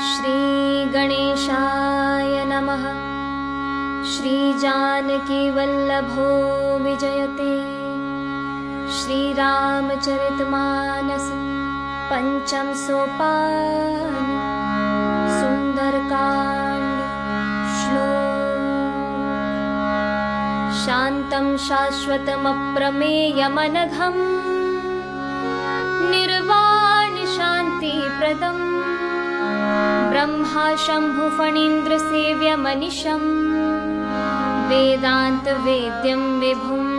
श्रीगणेशाय नमः। श्रीजानकीवल्लभो विजयते। श्रीरामचरितमानस पंचम सोपान सुंदरकांड श्लोक। शांतं शाश्वतमप्रमेयमनघम् निर्वाण शान्तिप्रदम् ब्रह्मा शंभु फणीन्द्र सेव्यमनिशम् वेदांत वेद्यं विभुम्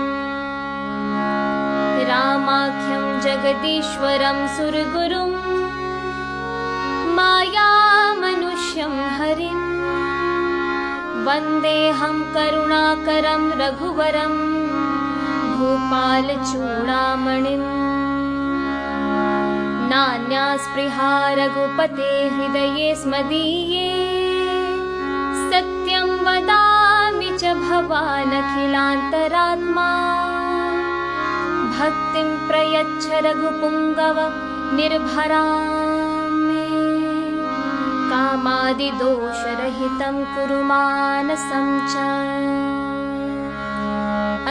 रामाख्यं जगदीश्वरं सुरगुरुं मायामनुष्यं हरिं वन्देऽहं करुणाकरं रघुवरं भूपालचूडामणिम्। नान्यास्पृहा रघुपते हृदये स्मदीये सत्यं वदामि च भवानखिलान्तरात्मा। भक्तिं प्रयच्छ रघुपुङ्गव निर्भरां मे कामादिदोषरहितं कुरु मानसं च।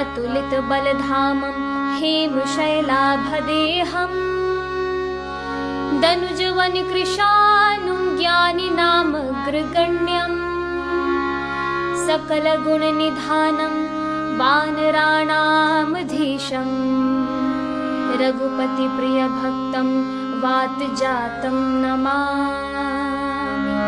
अतुलितबलधामं हेमशैलाभदेहम् दनुजवनकृशानुं ज्ञानिनामग्रगण्यम् सकलगुणनिधानं वानराणामधीशम् रघुपतिप्रियभक्तं वातजातं नमामि।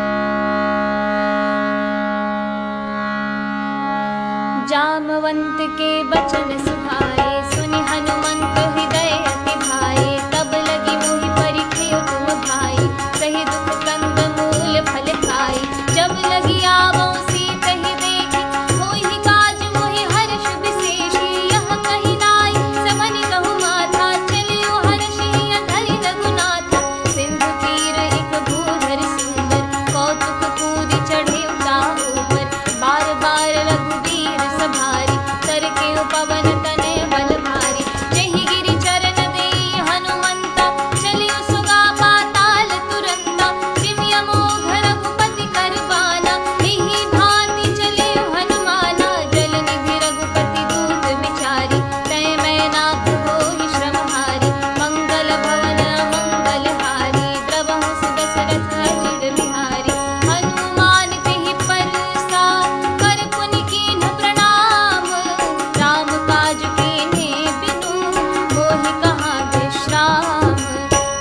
जामवंत के बचन सुभाए सुनि हनुमंत हृदय अति भाए। तब लगी मोहि परिखियो तुम भाई सही दुख कंद मूल फल खाई। जब लगी आवो सीत ही देखी मोहि काज मोहि हर्ष विशेषी। यह कही नाई समन कहु माथा चलियो हर्षि धरि रघुनाथा। सिंधु तीर एक भूधर सुंदर कौतुक कूदि चढ़े उताहु पर। बार बार रघुवीर सभारी कर के पवन तनय बल भारी। जहि गिरि चरण देई हनुमंता चलियो सुगा पाताल तुरंता। दिव्य मोघ रघुपति करबाना एहि भांति चलियो हनुमाना। जल निधि रघुपति दूत विचारी तय मैं नाथ होहि श्रमहारी। मंगल भवन मंगल हारी द्रवहु सुदशरथ अजिर बिहारी। हनुमान तेहि परसा कर पुनि कीन्ह प्रणाम। राम काज कीन्हे बिनु मोहि कहाँ विश्राम।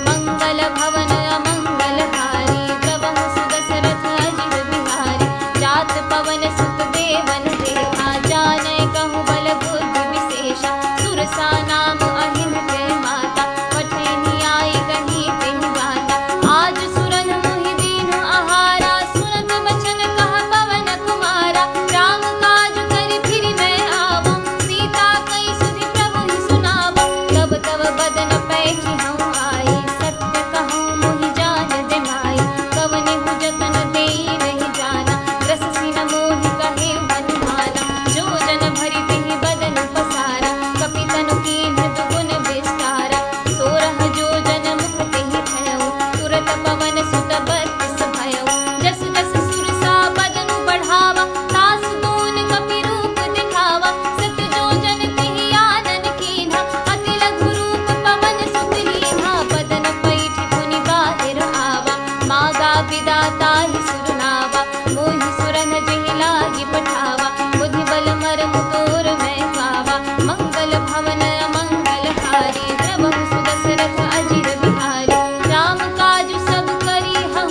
मंगल भवन अमंगल हारी द्रवहु सुदशरथ अजिर बिहारी। जात पवन सुत देवन देखा जानै कहु बल बुद्धि विशेषा। सुरसा नाम अहिन के माता पठे न्याय कही तेहि गाता। आज सुरन मोहि दीन्ह आहारा सुनत बचन कहा पवन कुमारा। राम काज करि फिर मैं आवो सीता कई सुधि प्रभु ही सुनावो। तब तब बदन पैठि हऊँ आई सत्य कहूँ मोहि जान दे माई। कवने हु जतन देई नहीं जाना रस सिन मोहि कहे हनुमाना। जो जन भरि तेहि बदन पसारा कपि तनु कीन्ह दुगुन विस्तारा। सोरह जो जन मुख तेहि भयउ तुरत पवन सुत बत्तीस भयउ। जस जस सुरसा बदनु बढ़ावा तास दून कपि रूप दिखावा। सत जो जन तेहि आनन कीन्हा अति लघु रूप पवन सुत लीन्हा। बदन पैठि पुनि बाहिर आवा मागा विदाता ही सुरनावा। मोहि सुरन जेहि लागी पठावा बुद्धि बल मरमु तोर मैं पावा। मंगल भवन अमंगल हारी द्रवहु सुदशरथ अजिर बिहारी। राम काज सब करी हम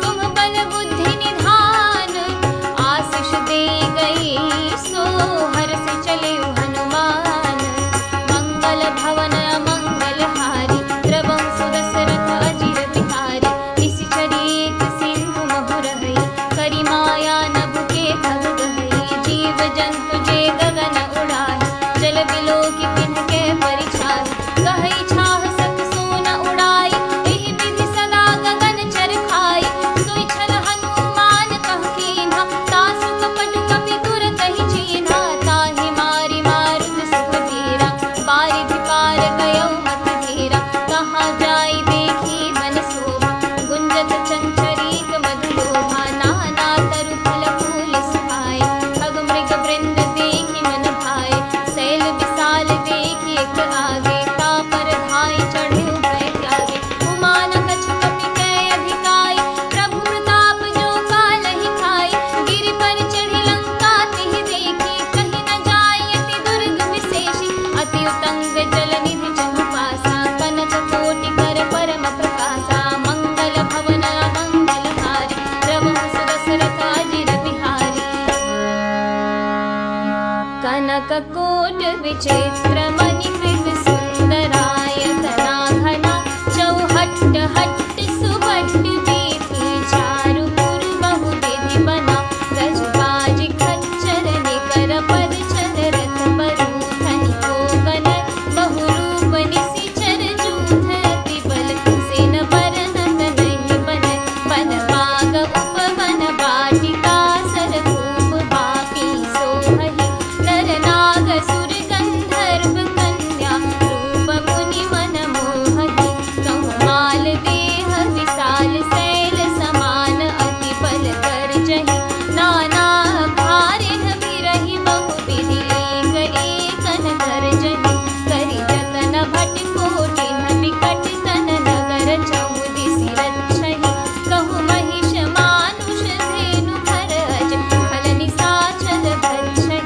तुम बल बुद्धि निधान। आशीष दे गई सो हर्ष चले हनुमान। मंगल भवन अमंगल हारी द्रवहु सुदशरथ अजिर बिहारी। निशिचरी एक सिंधु ककोट विचित्र मणिकृत सुंदरायतना घना चौहट्ट हट्ट सुभट्ट वीथी चारुपुर बहुविधि बना गजबाज खच्चर निकर परचर रथ बरूथन को गनय बहुरूप निशिचर जूथ अति बल सेन बरनत नहीं बनय वन बाग उपवन वाटिका सरधूप बापी सोहहि नर नाग सुर गंधर्व कन्या रूप मुनि मन मोहहि कहुमाल देह विशाल शैल समान अति बल गर्जहि नाना भारिन बिरहि बहुविधि एक एकन गर्जहि करि जतन भट कोटिन विकट तन नगर चहुदिसि रक्षहि कहु महिष मानुष धेनु भर अज खल निशाचर भक्षहि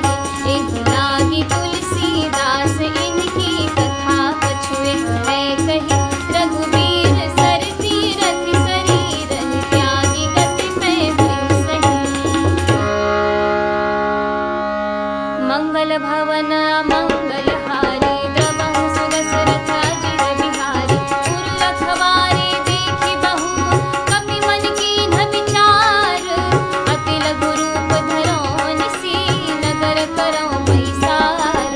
एहि लागी तुलसीदास इनकी कथा कछुए है कही रघुवीर सर तीरथ शरीर त्यागी गति पे भयु सही मंगल भवन मंगल हारी द्रवहु सुदशरथ अजिर बिहारी उर रखवारे देखि बहु कपि मन कीन्ह विचार अति लघु रूप धरौ निसी नगर करौ बैसार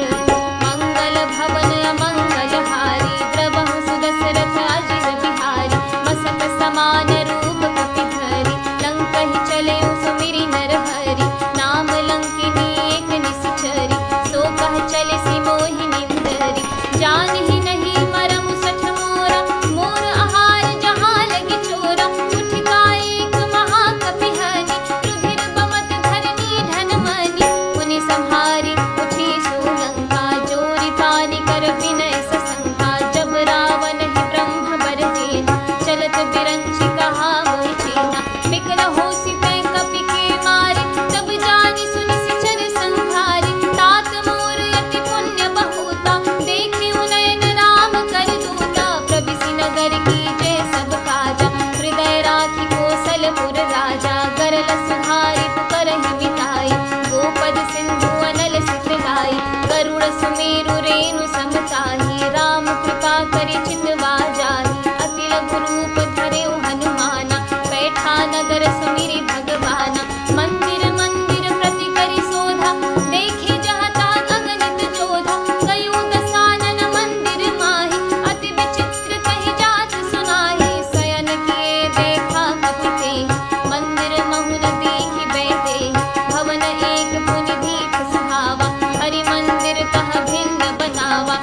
मंगल भवन मंगल हारी द्रवहु सुदशरथ अजिर बिहारी मसक समान रूप कपि धरि लंकहि चले सुमिरि नर हरि नाम लंकिनी एक निशिचरी सो कह चले सि मोहिनी धरि जानहि नहीं मरम सठ मोरा मोर आहार जहाँ लगी चोरा उठिका एक महाकपि हनि रुधिर बमत धरनी धन मनि मुनि संहारी उठी सुलंका जोरि पानी कर विनय सशंका जब रावण ही ब्रह्म बर जेना चलत बिरंचि कहा मोहि चेना बिकल होसि तै कपि के मारे तब जानि सुनि सिचर संहारी तात मोर अति पुण्य बहुता देखि उनयन राम कर दूता प्रबिसि नगर की जय सब काजा हृदय राखि कौशलपुर राजा गरल सुधारि करहि बिताई गोपद सिंधु अनल सुत गाई गरुड़ सुमेरु रेणु समताहि राम कृपा करि चितवा जाहि अति लघु रूप धरेउ हनुमाना बैठा नगर सुमिरि भगवाना मंदिर मंदिर प्रति करि शोधा देखि जहाँ तहाँ अगणित जोधा कयो दसानन मंदिर माहि अति विचित्र कहि जात सुनाहि शयन किए देखा कपि तेहि मंदिर महुन देखि बैठेहि भवन एक पुनि दीप सुहावा हरि मंदिर तह भिन्न बनावा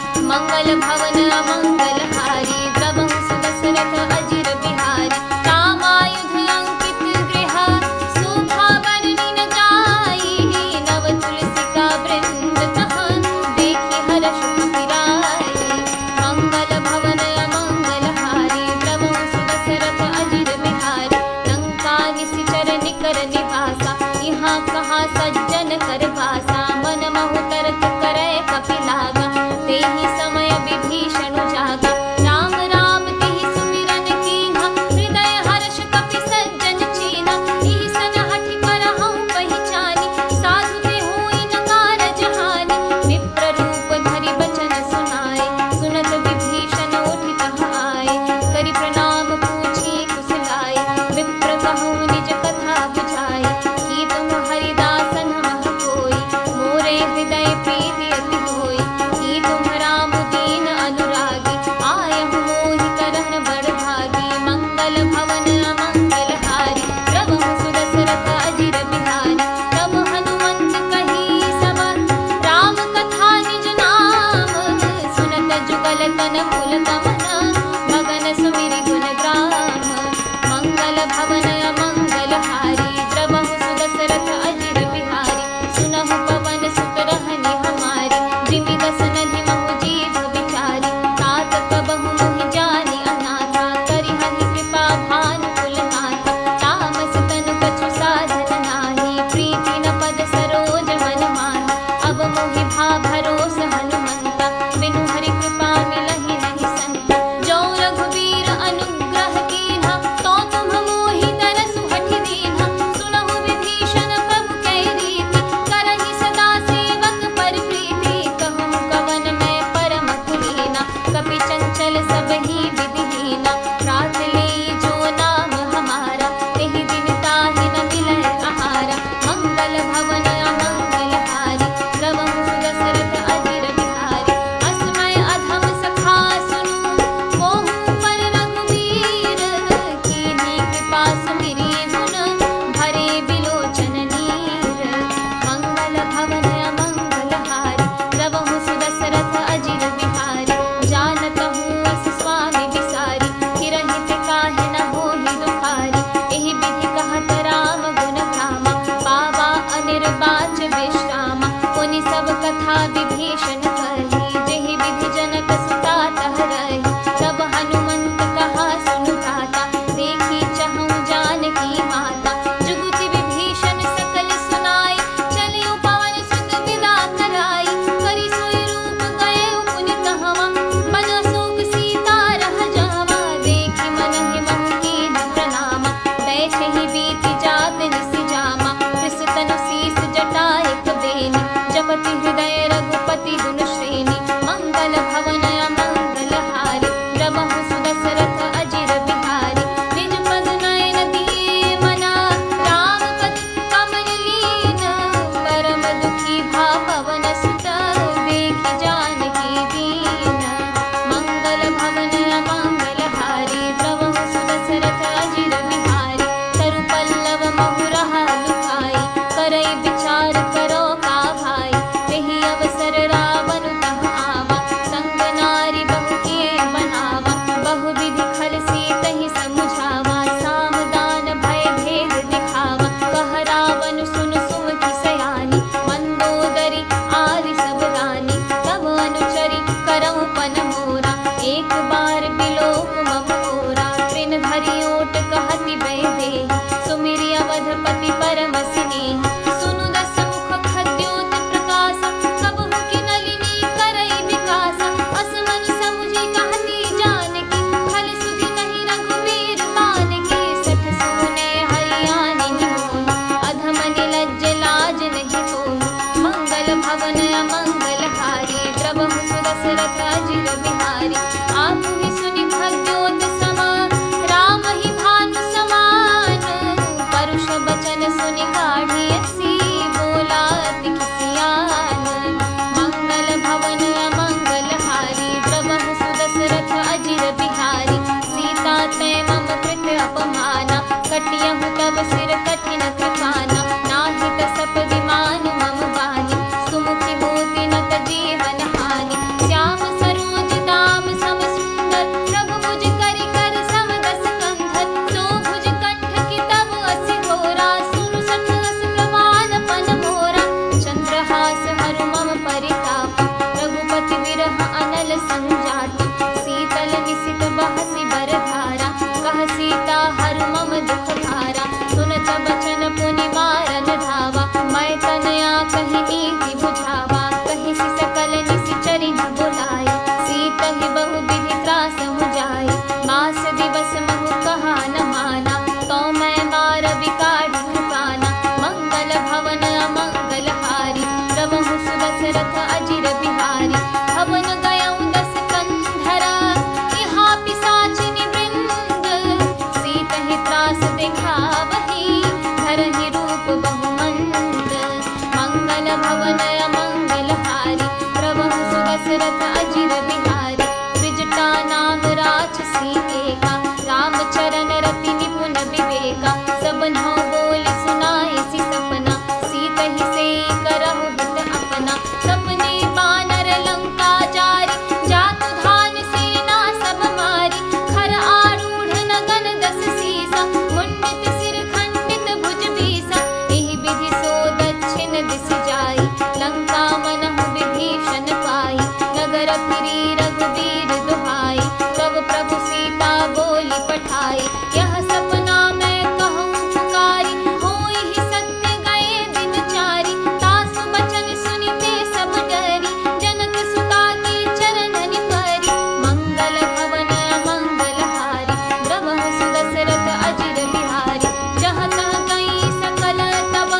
तब नौ बोल सुनाए सी सपना, सीत ही से करहु हित अपना। सपने बानर लंका जारी, जातु धान सेना सब मारी। खर आरूढ़ नगन दस सीसा, मुंडित सिर खंडित भुज बीसा। एहि विधि सो दक्षिण दिस जाई, लंका मनहु विभीषण पाई। नगर फिरी रघुबीर दुहाई, तब प्रभु सीता बोली पठाई। यह सपना मैं कहूँ पुकारी, होई ही सत्य गए दिन चारि। तासु बचन सुनिते सब डरी, जनक सुता के चरणन परी। मंगल भवन अमंगल हारी, द्रवहु सुदशरथ अजिर बिहारी। जहाँ तहाँ गई सकल तब,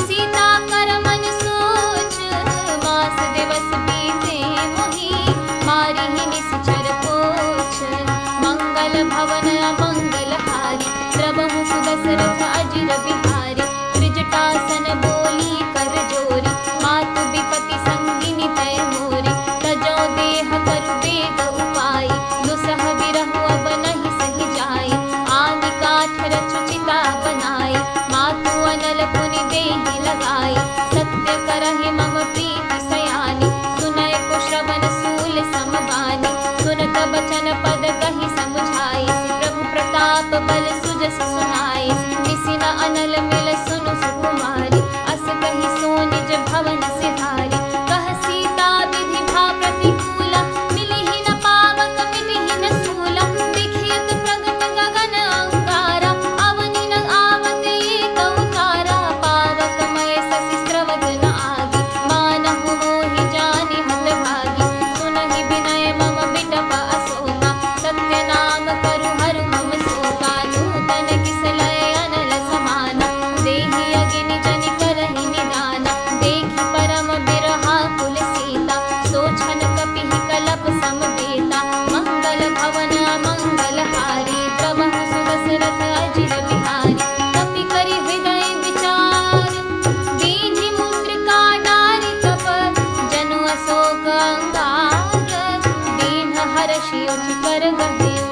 सीता कर मन सोच। मास दिवस बीते मोहि, मारी ही निश्चर पोछ। मंगल भवन अमंगल हारी, द्रवहु सुदशरथ अजिर बिहारी। त्रिजटासन बोली कर जोरी, मातु विपति संगिनी तय मोरी। तजो देह करु बेग उपाई, दुसह बिरहु अब नहीं सहि जाई। आदि काठ रचु चिता बनाई, मातु अनल पुनि देहि लगाई। सत्य करहि मम प्रीति सयानी, सुनय को श्रवण सूल समबानी। सुनत बचन पद कहि समुझाई, प्रभु प्रताप बल सुजस सुनाई। निसिन अनल मिल सुनु सुकुमारी, अस कहि सो निज भवन सिधारी। कह सीता विधि भा प्रतिकूला, मिलिहि न पावक मिलिहि न सूला। देखियत प्रगट गगन अंगारा, अवनि न आवत एक ओंकारा। पावक मय शशि स्रवत न आगी, मानहु मोहि जानि हत भागी। सुनहि विनय मम बिटप अशोका, सत्य नाम करु हरु मम शोका। नूतन किसलय अनल समाना, देहि अगिनि जनि करहि निदाना। देखि परम बिरहा कुल सीता, सोचन कपिहि कलप समबेता। मंगल भवन अमंगल हारी, द्रवहु सुदशरथ अजिर बिहारी। कपि करि हृदय विचार, दीन्हि मुद्रिका डारि तप। जनु अशोक अंगार, दीन हरषि उठि कर गहेउ।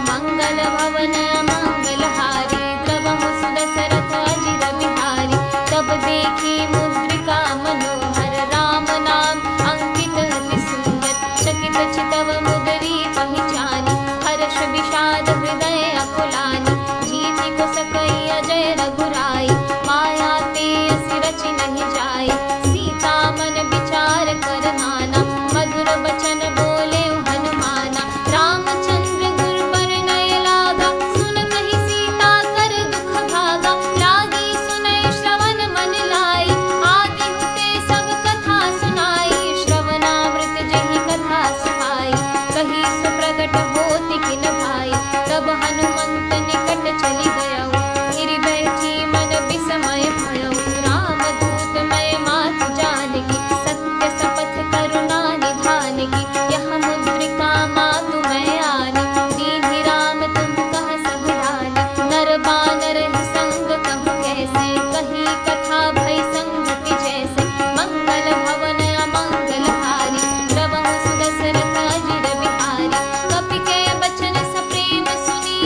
मंगल भवन अमंगल हारी, द्रवहु सुदशरथ अजिर बिहारी। तब देखी मुद्रिका मनोहर, राम नाम अंकित अति सुंदर। चकित चितव मुदरी पहिचानी, हर्ष विषाद हृदय अकुलानी। जीति को सकई अजय रघुराई, माया ते असि रचि नहीं जाई। सीता मन विचार कर नाना, मधुर बचन बोले हनुमाना। रामचंद्र गुरुबर नय लागा, सुनत ही सीता कर दुख भागा। लागी सुनय श्रवण मन लाई, आदि हुते सब कथा सुनाई। श्रवणामृत जहि कथा सुहाई, कही सुप्रगट होति किन भाई। तब हनुमंत निकट चली गयउ, गिरि बैठी मन विस्मय भयउ। रामदूत मय मातु जानकी, सत्य शपथ करुणा निधान की। यह मुद्रिका मातु मैं आनी, दीन्हि राम तुम कह सबलानी। नर बानर ही संग कहु कैसे, कही कथा भई संगति जैसे। मंगल भवन अमंगल हारी, द्रवहु सुदशरथ अजिर बिहारी। कपि के बचन सप्रेम सुनी,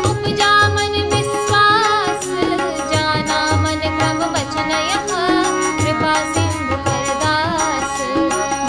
उपजा मन विश्वास। जाना मन क्रम बचन यह, कृपा सिंधु कर दास।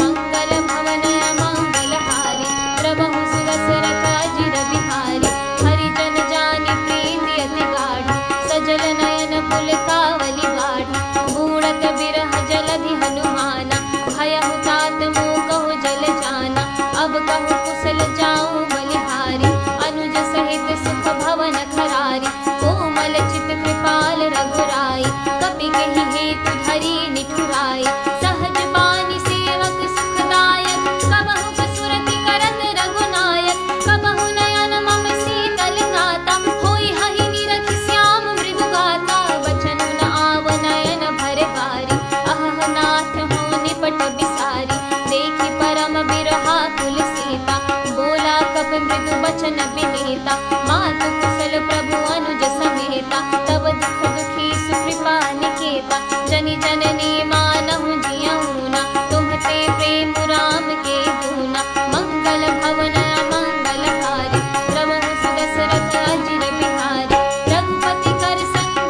मंगल भवन अमंगल हारी, द्रवहु सुदशरथ अजिर बिहारी। हरिजन जानि प्रीति अति गाढ़ी, सजल नयन पुलकावली बाढ़ी। बूढ़त बिरह जलधि हनुमाना, भयहु तात मोकहु जल जाना। अब कहु कुशल जाऊं बलिहारी, अनुज सहित सुख भवन खरारी। कोमल चित कृपाल रघुराई, कपि कहि हेतु धरी निठुराई। सहज बानी सेवक सुखदायक, कबहु कसुरति करत रघुनायक। कबहु नयन मम शीतल गाता, होई हहि निरखि श्याम मृदु गाता। वचन न आव नयन भर बारी, अहह नाथ हो निपट बिसारी। देखि परम बिरहा कुल सीता, बोला कपि मृदु बचन विनीता। मातु कुशल प्रभु अनुज समेता, तब दुख दुखी सुकृपा निकेता। जनि जननी मानहु जियऊना, तुम्हते प्रेम राम के दूना। मंगल भवन अमंगल हारी, द्रवहु सुदशरथ अजिर बिहारी। रघुपति कर संग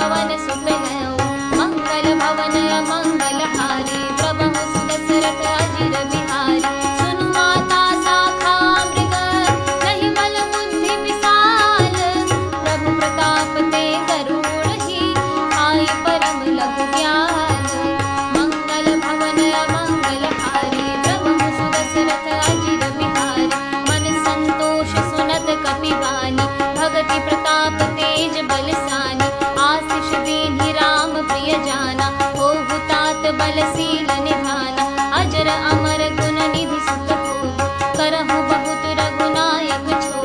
भवन सुत हैं मंगल भवन अमंगल हारी प्रभु सुदशरथ अजिर बिहारी सुनु माता शाखा मृग नहीं बल बुद्धि विशाल प्रभु प्रताप ते गरुड़ ही आई परम लघु ज्ञान मंगल भवन अमंगल हारी प्रभु सुदशरथ अजिर बिहारी मन संतोष सुनत कपिवानी भगति प्रताप तेज बलसानी आशीष दीन्हि राम प्रिय जाना हो हुतात बलशील निधाना अजर अमर गुण निधि सुत हो करहु बहुत रघुनायक छो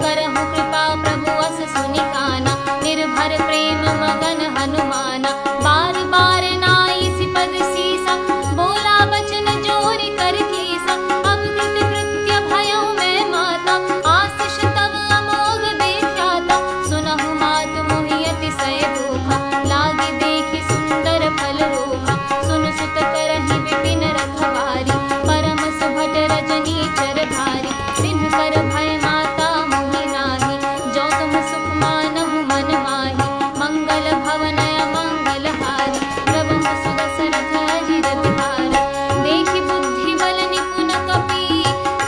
करहु कृपा प्रभु अस सुनिकाना निर्भर प्रेम मगन हनुमाना बार बार नाई सिपद सीसा बोला बचन जोरि कर कीसा अब कृत कृत्य भयउ मैं माता आशीष तब अमोघ देखियाता सुनहु मात मोहि अतिशय भूखा लागी देखि सुंदर फल रोखा सुन सुत करहि विपिन रखवारी परम सुभट रजनी चर धारी तिन्ह पर भय माता मोहि नाही जो तुम सुख मानहु मन माही मंगल भवन अमंगल हारी प्रभु सुदशरथ अजिर बिहारी देखि बुद्धि बल निपुण कपि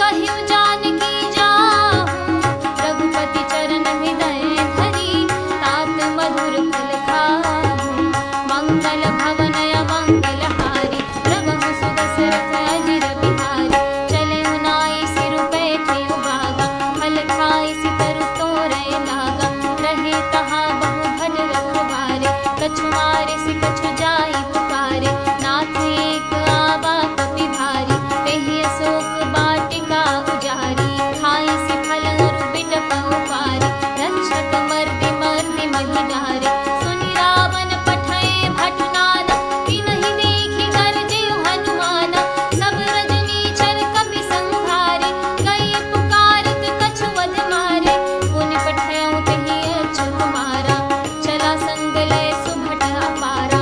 कहिउ जानकी जाहु रघुपति चरण हृदय धरी तात मधुर फल खाहु मंगल भवन अमंगल हारी प्रभु सुदशरथ अजिर बिहारी चले नाई सिर बैठे उबागा फल खाई सितरु तोरय लागा रहे तहाँ बहु भट रखवारे कछु मारे से कछु जाई पुकारे नाथ एक आवा कपि भारी तेहि अशोक वाटिका उजारी खाई से फल अरु बिटप उपारी रक्षक मर्दि मर्दि महि डारे सुनि रावण पठय भटनाद तिन्हि देखि गरजेउ हनुमाना सब रजनी चर कपि संहारे गए पुकारत कछु वध मारे पुनि पठयउ तेहि अच्युत कुमारा चला संग लय सुभट अपारा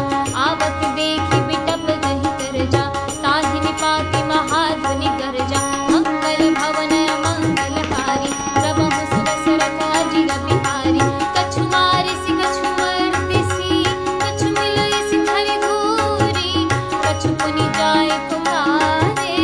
आवत देखि बिटप गहि करजा ताहि निपाति महाध्वनि गरजा मंगल भवन अमंगल हारी प्रभु सुदशरथ अजिर बिहारी कछु मारे सि कछु मर्दिसि कछु मिलय सि धरि धूरी कछु पुनि जाय पुकारे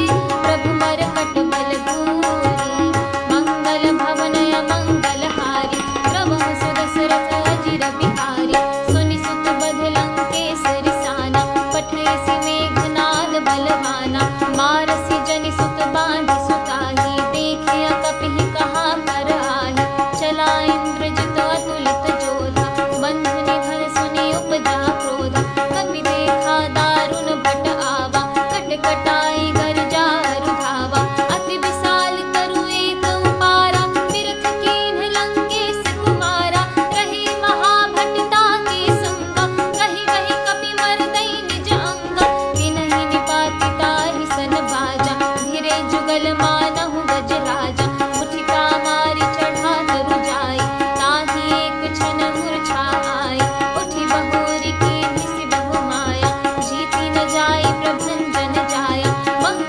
प्रभु मरकट बल धूरी मंगल भवन अमंगल हारी प्रभु सुदशरथ अजिर बिहारी सुनि सुत बध लंकेसरि साना पठय सि मेघनाद बलवाना मारसि जनि सुत बांधि सुताहि देखिय कपिहि कहाँ पर आहि चला इंद्रजित अतुलित जोधा बंधु निधन सुनि उपजा क्रोधा कपि देखा दारुण भट आवा कट कटाई गरजा रुधावा अति विशाल तरु एक उपारा तीर्थ कीन्ह लंकेश कुमारा कही महाभटता के संगा कही कही कपि मरदई निज अंगा तिन्हि निपाति ताहि सन बाजा धीरे जुगल मानहु गज राजा मुठिका मारि चढ़ा तरु जाई ताहि एक क्षण मूर्छा आई उठि बहुरी कीन्हि सि बहु माया जीति न जाई प्रभंजन जाया मंगल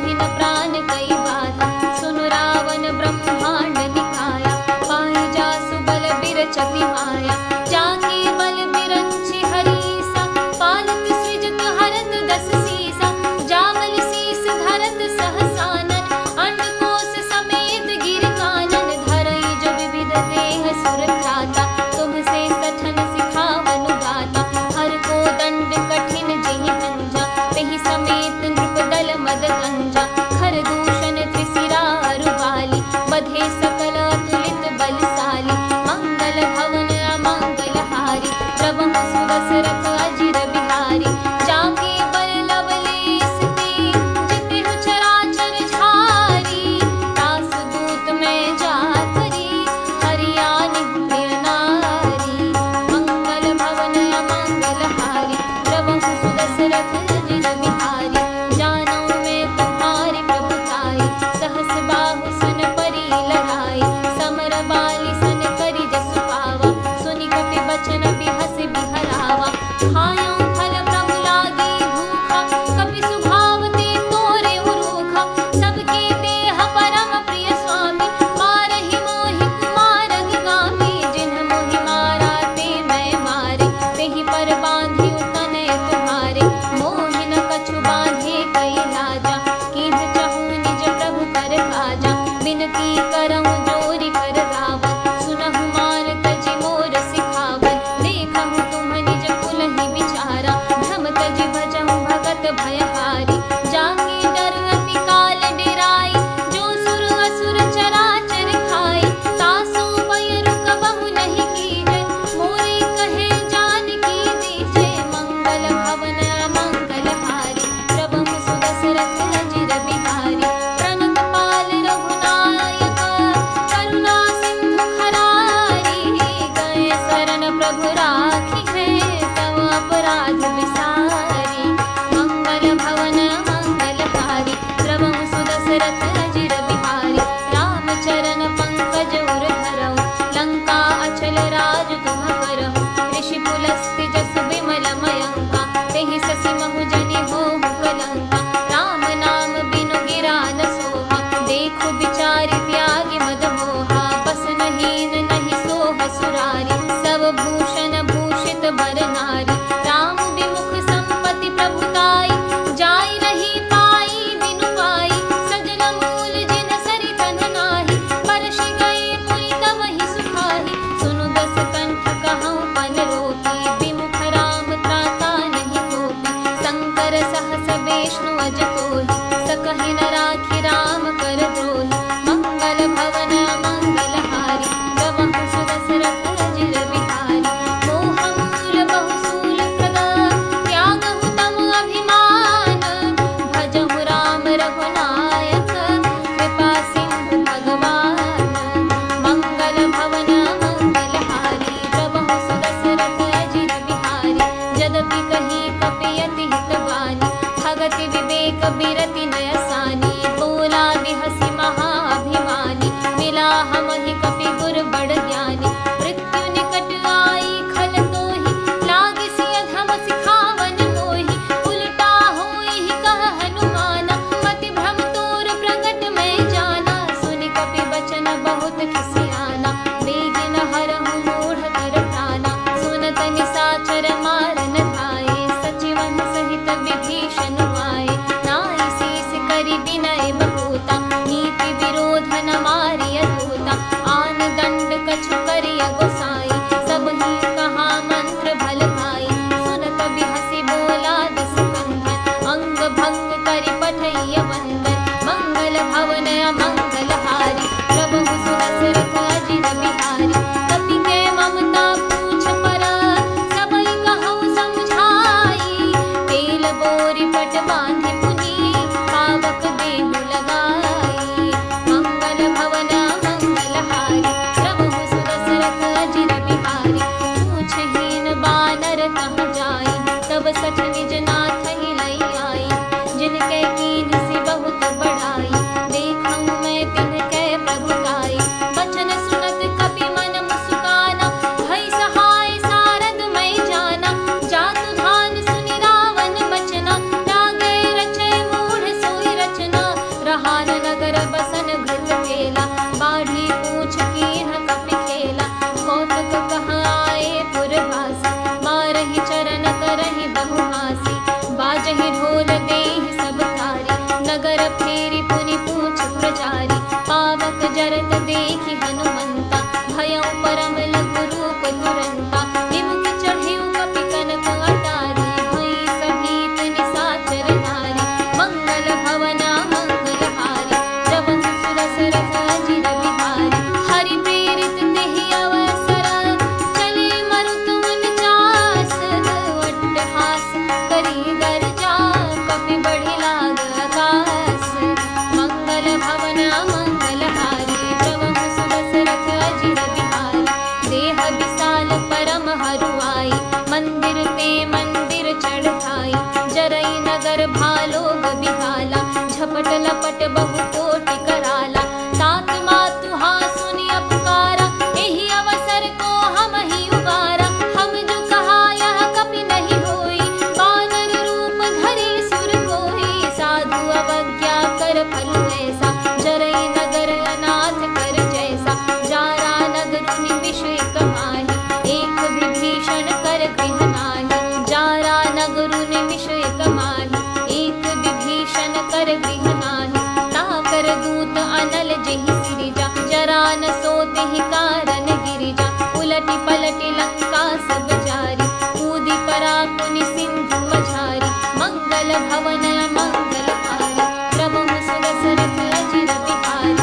मोहि न प्राण कई बाधा। सुनु रावण ब्रह्मांड निकाया, पाहि जासु बल बिरचति माया। जाके बल बिरंचि हरीसा, पालत सृजत हरत दस सीसा। जामल शीस धरत सहसानन, अंडकोश समेत गिर कानन। धरई जो विविध देह सुर त्राता, तुम से सठन सिखावनु गाता। हर को दंड कठिन जेहि भंजा, तेहि समेत नृपदल मद गंजा। खर दूषण त्रिशिरा अरुबाली, बधे सकल अतुलित बलशाली। मंगल भवन अमंगल हारी, प्रभु सुदशरथ अजिर बिहारी। जाके बल लवलेश ते, जितेहु चराचर झारी। दास दूत में जातरी, हरियाणि प्रिय नारी। मंगल भवन अमंगल हारी, प्रभु सुदशरथ अजिर बिहारी। जानो में तुम्हारी प्रभुताई, सहस बाहु सुन परी लड़ाई। समर बाली सन करि जसु पावा, सुनि कपि बचन बिहस बिहरावा। खायो फल प्रभु लागी भूखा, कपि सुभावते तोरे उरूखा। सबके देह परम प्रिय स्वामी, मारहि मोहि कुमार गामी। जिन्ह मोहि मारा ते मैं मारे, तेहि पर बांधियो तनय तुम्हारे। मोहि न कछु बांधे कई लाजा, कीन्ह चहु निज प्रभु कर काजा। बिनती करहु जोरि कर रावण, सुनहु मान तजि मोर सिखावन। देखहु तुम निज कुलहि विचारा, भ्रम तजि भजहु भगत भयहारी। जाके डर अति काल डेराई, जो सुर असुर चराचर खाई। तासु पय रुकबहु नहीं कीजै, मोरे कहे जानकी दीजै। मंगल भवन अमंगल हारी, प्रभु सुदशरथ अजिर बिहारी। प्रणत पाल रघुनायक, करुणा सिंधु खरारी। गए शरण प्रभु राखी है, तव अपराध विसारी। मंगल भवन मंगल हारी, प्रभु सुदशरथ अजिर बिहारी। रामचरण पंकज उर धरऊ, लंका अचल राज तुम करहु। ऋषि पुलस्त्य जसु विमल मयंका, तेहि ससि महु जनि होहु कलंका। राम नाम बिनु गिरा न सोहा, देखु बिचारि त्यागी मद मोहा। बस हीन नहीं सोह सुरारी, सब भूषण भूषित बर नारी। राम विमुख संपत्ति प्रभुताई, जाई रही पाई बिनु पाई। सजल मूल जिन सरित नाही, बरषि गए पुरि तबहि सुखाही। सुनु दस कंठ कहउँ पन रोकी, विमुख राम त्राता नहीं कोपी। शंकर सहस विष्णु अज कोहि, सकहि न राखि राम कर द्रोही। मंगल भवन मंगल हारी, प्रभु सुदशरथ अजिर बिहारी। मोह मूल बहुसूल प्रदा, त्यागहु तम अभिमान। भजहु राम रघुनायक, कृपा सिंधु भगवान। मंगल भवन मंगल हारी, प्रभु सुदशरथ अजिर बिहारी। यद्यपि कही कपि अति हितवानी, भगति विवेक बिरति नयसानी। बोला बिहसि महाअभिमानी, मिला हमहि कपि गुर बड़ ज्ञानी। मृत्यु निकट आई खल तोहि, लागी सिय धम सिखावन मोहि। उलटा होई कह हनुमाना, मति भ्रम तोर प्रगट में जाना। सुनि कपि बचन बहुत खिसियाना, बेगिन हरहु मूढ़ कर प्राणा। सुनत निसाचर मारन धाये, सचिवन सहित विभीषण आए। नाहि शीस करि विनय बहोता, नीति विरोध न मारिय धूता। आन दंड कछु करिय गोसाई, सबहि कहा मंत्र भल भाई। सुनत बिहसि बोला दस कंधन, अंग भंग करि पठइय वंदन। मंगल भवन अमंगल हारी, प्रभु सुदशरथ अजिर बिहारी। कपि के ममता पूछ पर, सबइ कहउँ समझाई। तेल बोरि पट बांधि पुनि, पावक देहु लगाई। पुनि पूछ प्रचारी, पावक जरत देखि हनुमंता, भयउ परम लघु रूप तुरंता। विमुख चढ़िउ कपि कनक अटारी, भई सभीत निशाचर नारी। मंगल भवना मंगलहारी, जबहु सुरस रथ अजिर बिहारी। हरि प्रेरित तेहि अवसर, चले मरुतुन चास। अट्टहास करी गर्जा, कपि बढ़ि लाग आकाश। मंगल भवना मंगलहारी, जबहु सुरस रथ अजिर बिहारी। देह विशाल परम हरुआई, मंदिर ते मंदिर चढ़ाई। जरई नगर भालोग बिहाला, झपट लपट बहु कोटि कराला। तात मातु हासुनि अपकारा, एहि अवसर को हमहि उबारा। हम जो कहा यह कपि नहीं होई, वानर रूप धरि सुर कोई। साधु अवज्ञा कर फल ऐसा, जरई नगर अनाथ कर जैसा। जारा नगर निमिष एक माहि, एक विभीषण कर गृह नाहि। जारा नगर निमिष एक माहि, एक विभीषण कर गृह नाहि। ताकर दूत अनल जेहि सिरिजा, जरा न सो तेहि कारण गिरिजा। उलटि पलटि लंका सब जारी, कूदि परा पुनि सिंधु मझारी। मंगल भवन मंगलहारी, प्रभु सुरस रथ अजिर बिहारी।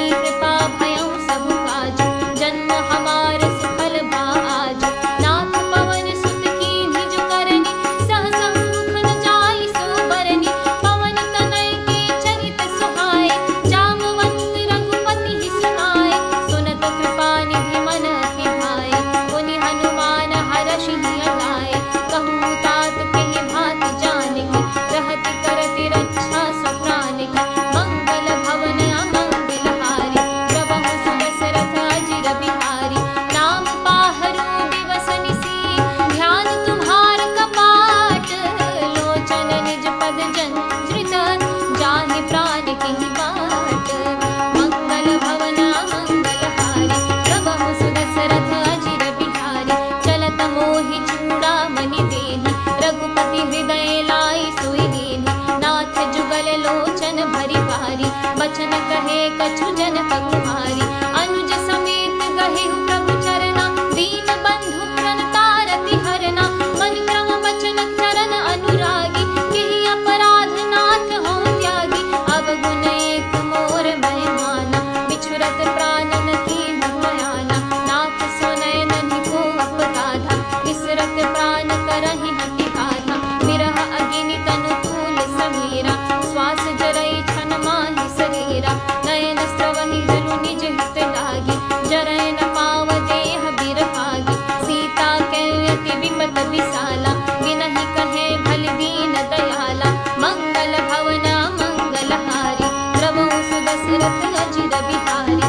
की कृपा भयउ सब काज, जन्म हमार सुफल भाज। नाथ पवन सुत कीन्ही जो करनी, सहस मुख न जाई सो बरनी। पवन तनय के चरित सुहाए, जामवंत रघुपति ही सुनाए। सुनत कृपा निधि मन अति भाए, पुनि हनुमान हरषि हिय लाए। कहूँ तात कहि भाति जानिक, रहति करति रक्षा सब प्राणिक। मंगल भवन अमंगल हारी, प्रभु सुदशरथ अजिर बिहारी। नाम पाहरु दिवस निसी, ध्यान तुम्हार कपाट। लोचन निज पद जंत्रित, जाहि प्राण की बाट। मंगल भवन अमंगल हारी, प्रभु सुदशरथ अजिर बिहारी। चलत मोहि चूड़ामणि देहि, रघुपति हृदय लाई सोई दीन्हि। नाथ जुगल लोचन भरि भारी, बचन कहे कछु जनक कुमारी। अनुज समेत गहेहु प्रभु चरना, दीन बंधु प्रणतारति हरना। मन क्रम बचन चरण अनुरागी, केहि अपराध नाथ हों त्यागी। अवगुण एक मोर भय माना, बिछुरत प्राणन कीन्ह बयाना। नाथ सो नयन को अपगाधा, बिसरत प्राण करहि हति गाधा। विरह अगिनि तनु तूल समीरा, श्वास जरई छन माहि शरीरा। नयन स्रवहि जलु निज हित लागी, जरय न पाव देह बिरहागी। सीता कैयति विपत विसाला, विनहि कहे भल दीन दयाला। मंगल भवन मंगल हारी, प्रभु सुदशरथ अजिर बिहारी।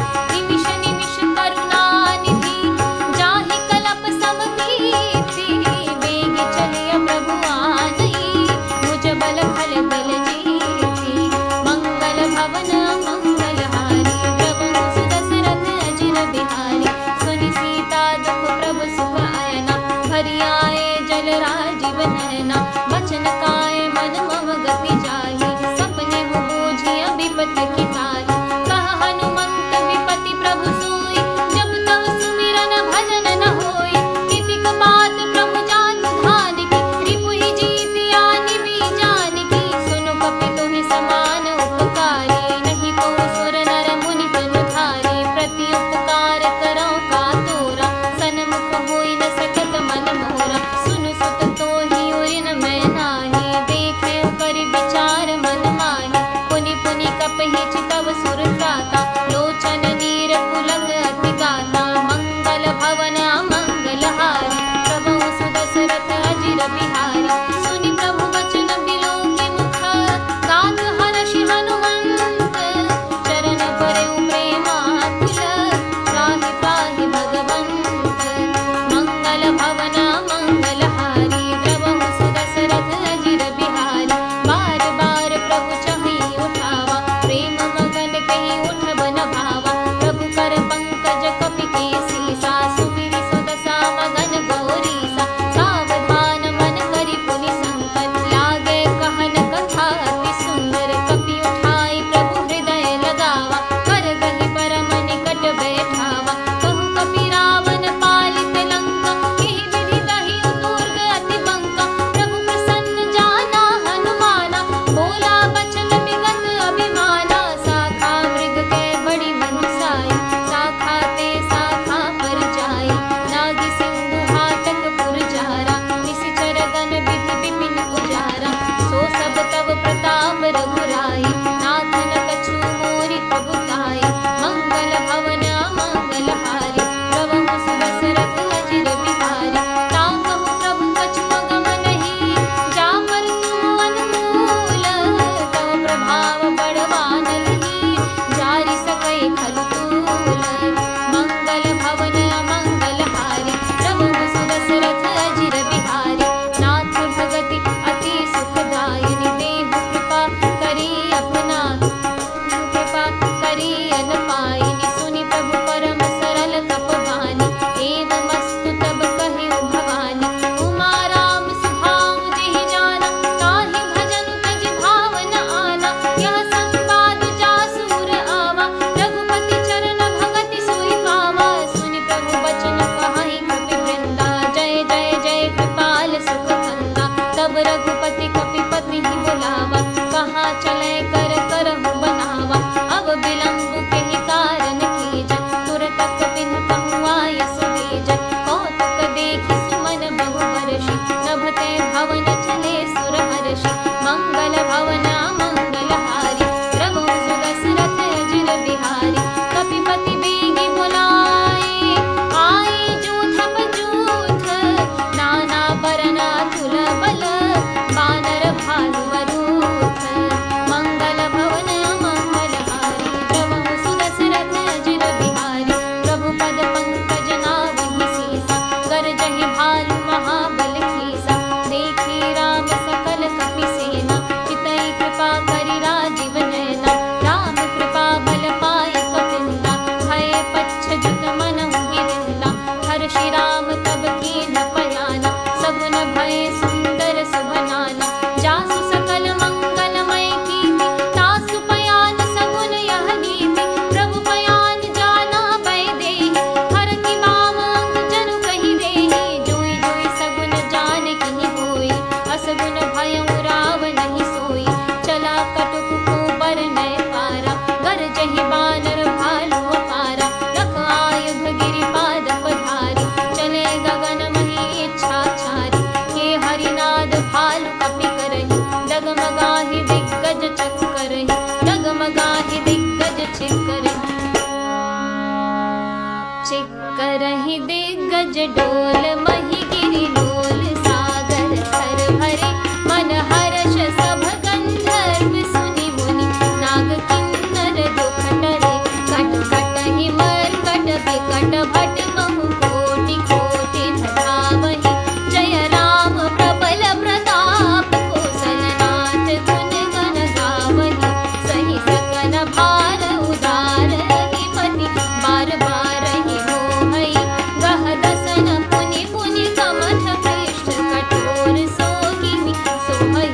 चिक्करहि दिग्गज डोल मही गिरि लोल सागर थर भरे मन हर्ष सभ गंधर्व सुनि मुनि नाग किन्नर दुख टरे कट कटहि मरकट बिकट भट महु कोटि कोटि धावहि जय राम प्रबल प्रताप कौशलनाथ गुण गण गावहि सहि सकन भार उदार ही पति बार बार ही मोहई गह दसन पुनि पुनि कमठ पृष्ठ कठोर सोगिनी सोहई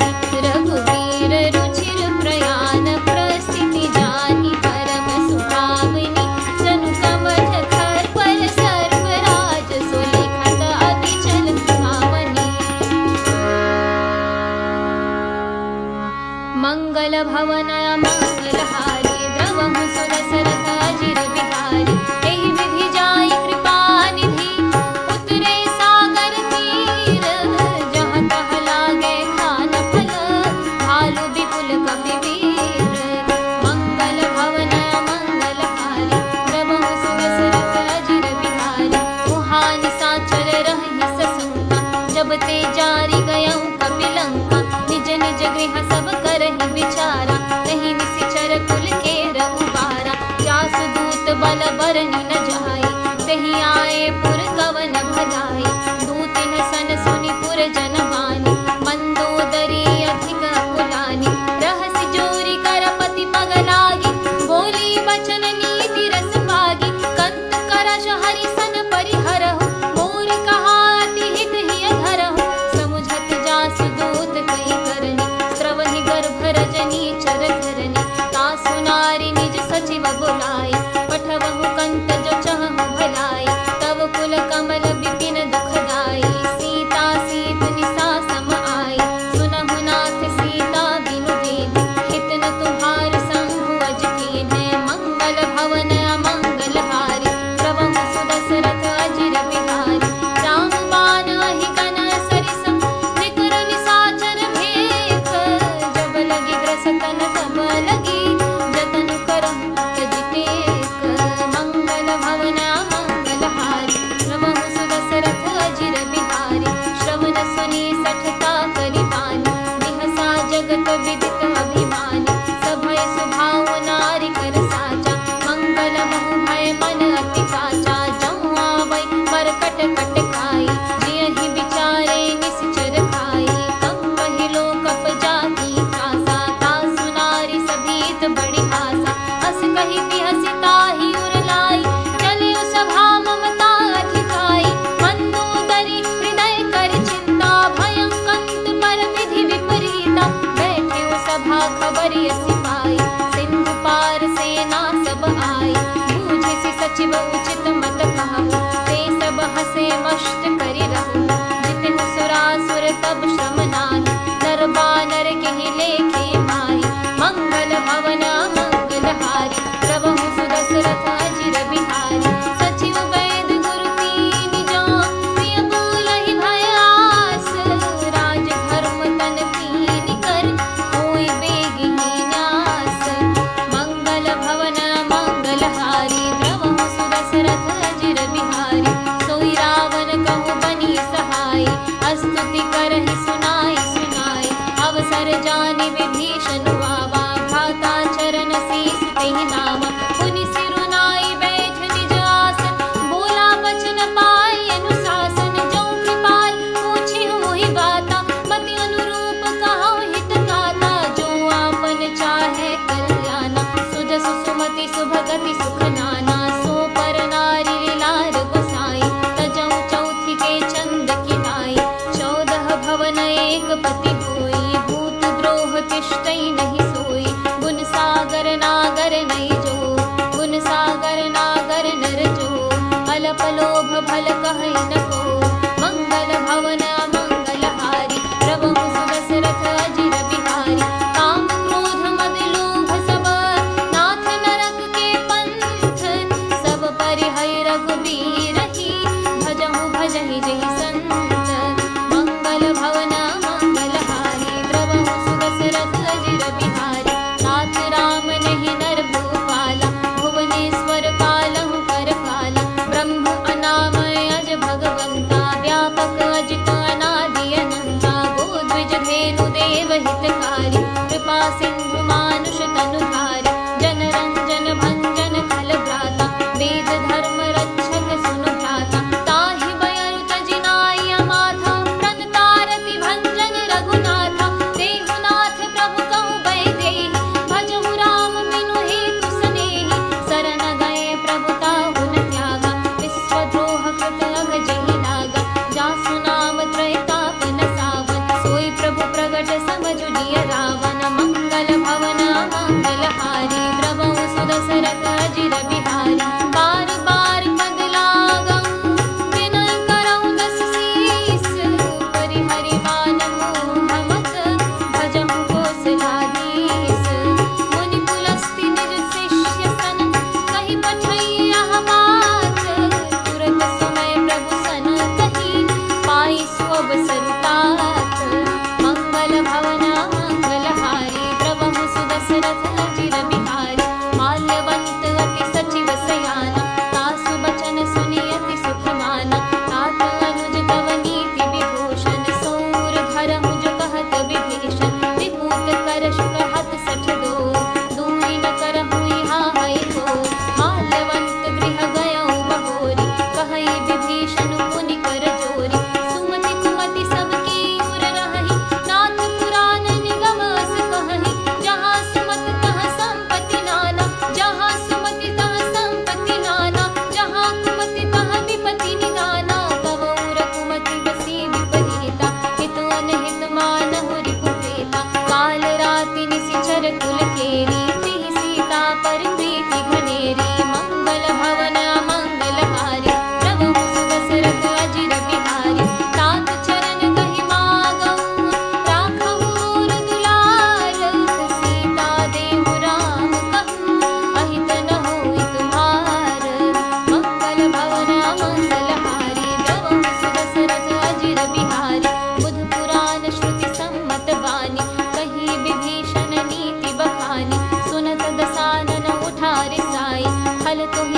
रघुवीर रुचिर प्रयाण प्रस्थिति जानी परम सुहावनी जनु कमठ खर पर सर्पराज सुलिखत अतिचल भावनी मंगल भवन मंगलहारी द्रवहु सुदशरथ अजिर बिहारी एहि विधि जाई कृपा निधि उतरे सागर तीर जहाँ तहाँ लागे खान फल भालु विपुल कपि वीर मंगल भवन मंगलहारी द्रवहु सुदशरथ अजिर बिहारी मुहान साचर रहि ससुंका जब ते जारी गयऊँ कपिलंका निज निज गृह सब करहि विचारा कहीं निसिचर कुल के रघुबारा जासु दूत बल बरनि न जाई तहि आए पुर कवन भगाई दूत न सन सुनि पुर जन मानी मंदोदरी अधिक कुलानी रहसि जोरी करपति पग लागी बोली बचन नीति रस पागी कंत करश हरिसन परिहरहु मोर कहा अति हित हिय धरहु समुझत जासु दूत कई करनी स्रवहि गर्भ रजनी चर धरनी तासु नारी निज सचिव बुलाई पठवहु कंत जो चहु भलाई तव कुल कमल विपिन दुखदाई सीता सीत निसा सम आई सुनहु नाथ सीता बिनु देहि हित न तुम्हार संभु अज कीन्हे मंगल भवन अमंगलहारी प्रभु सुदशरथ अजिर बिहारी राम बाण अहि गण सरिस विकर निसाचर भेख जब लगी ग्रसतन तब लगी जतन करहु त्यज टेक मंगल भवन मंगलहारी प्रभु सुदशरथ अजिर बिहारी श्रवण सुनि सठता करि बानी बिहसा जगत विदित अभिमानी सभय सुभाव नारी कर साचा मंगल महु भय मन अति काचा जऊँ आवै मरकट कट खाई जियहि विचारे निश्चर खाई कंबहि लोकप जाति त्रासा तासु नारी सभीत बड़ी आशा हस कहि बिहसि ताहि उर लाई चलिउ सभा ममता अधिकाई मंदोदरी हृदय कर चिंता भयं कंत पर विधि विपरीता बैठे सभा खबरि सिपाई सिंधु पार सेना सब आई बूझिसि सचिव उचित मत कहु ते सब हसे मस्त करि रहु जितहु सुरासुर तब श्रम नाही नर बानर केहि लेखे माही मंगल भवन मंगलहारी प्रभु सुदशरथ अजिर बिहारी सचिव वैद गुरु तीन जौं प्रिय बोलहि भय आस राज धर्म तन कीन कर होई बेगी न्यास मंगल भवन मंगलहारी प्रभु सुदशरथ अजिर बिहारी सोई रावण कहु बनी सहाय स्तुति करहि सुनाई सुनाई अवसर जानि विभीषण आवा भ्राता चरण शीस तेहि नावा पुनि सिरुनाई बैठ निज आसन बोला बचन पाई अनुशासन जौं कृपाल पूछी मोहि बाता मति अनुरूप कहौ हित गाता जो आपन चाहे कल्याणा सुजसु सुमति सुभगति सुख नाना सो पर नारी लीलार गोसाई तजौ चौथी के चंद किनाई 14 भवन एक पति होई भूत द्रोह तिष्ठै नहीं सोई गुण सागर नागर नहीं जो गुण सागर नागर नर जो अल्प लोभ भल कहै न को मंगल भवन मंगलहारी प्रभु सुदशरथ अजिर बिहारी काम क्रोध मद लोभ सब नाथ नरक के पंथ सब परिहै रघुबीर ही भजहु भजहि जहि संत मंगल भवन मंगलहारी प्रभु सुदशरथ अजिर बिहारी नाथ राम नहीं नर भूपाला भुवनेश्वर कालहु कर काला ब्रह्म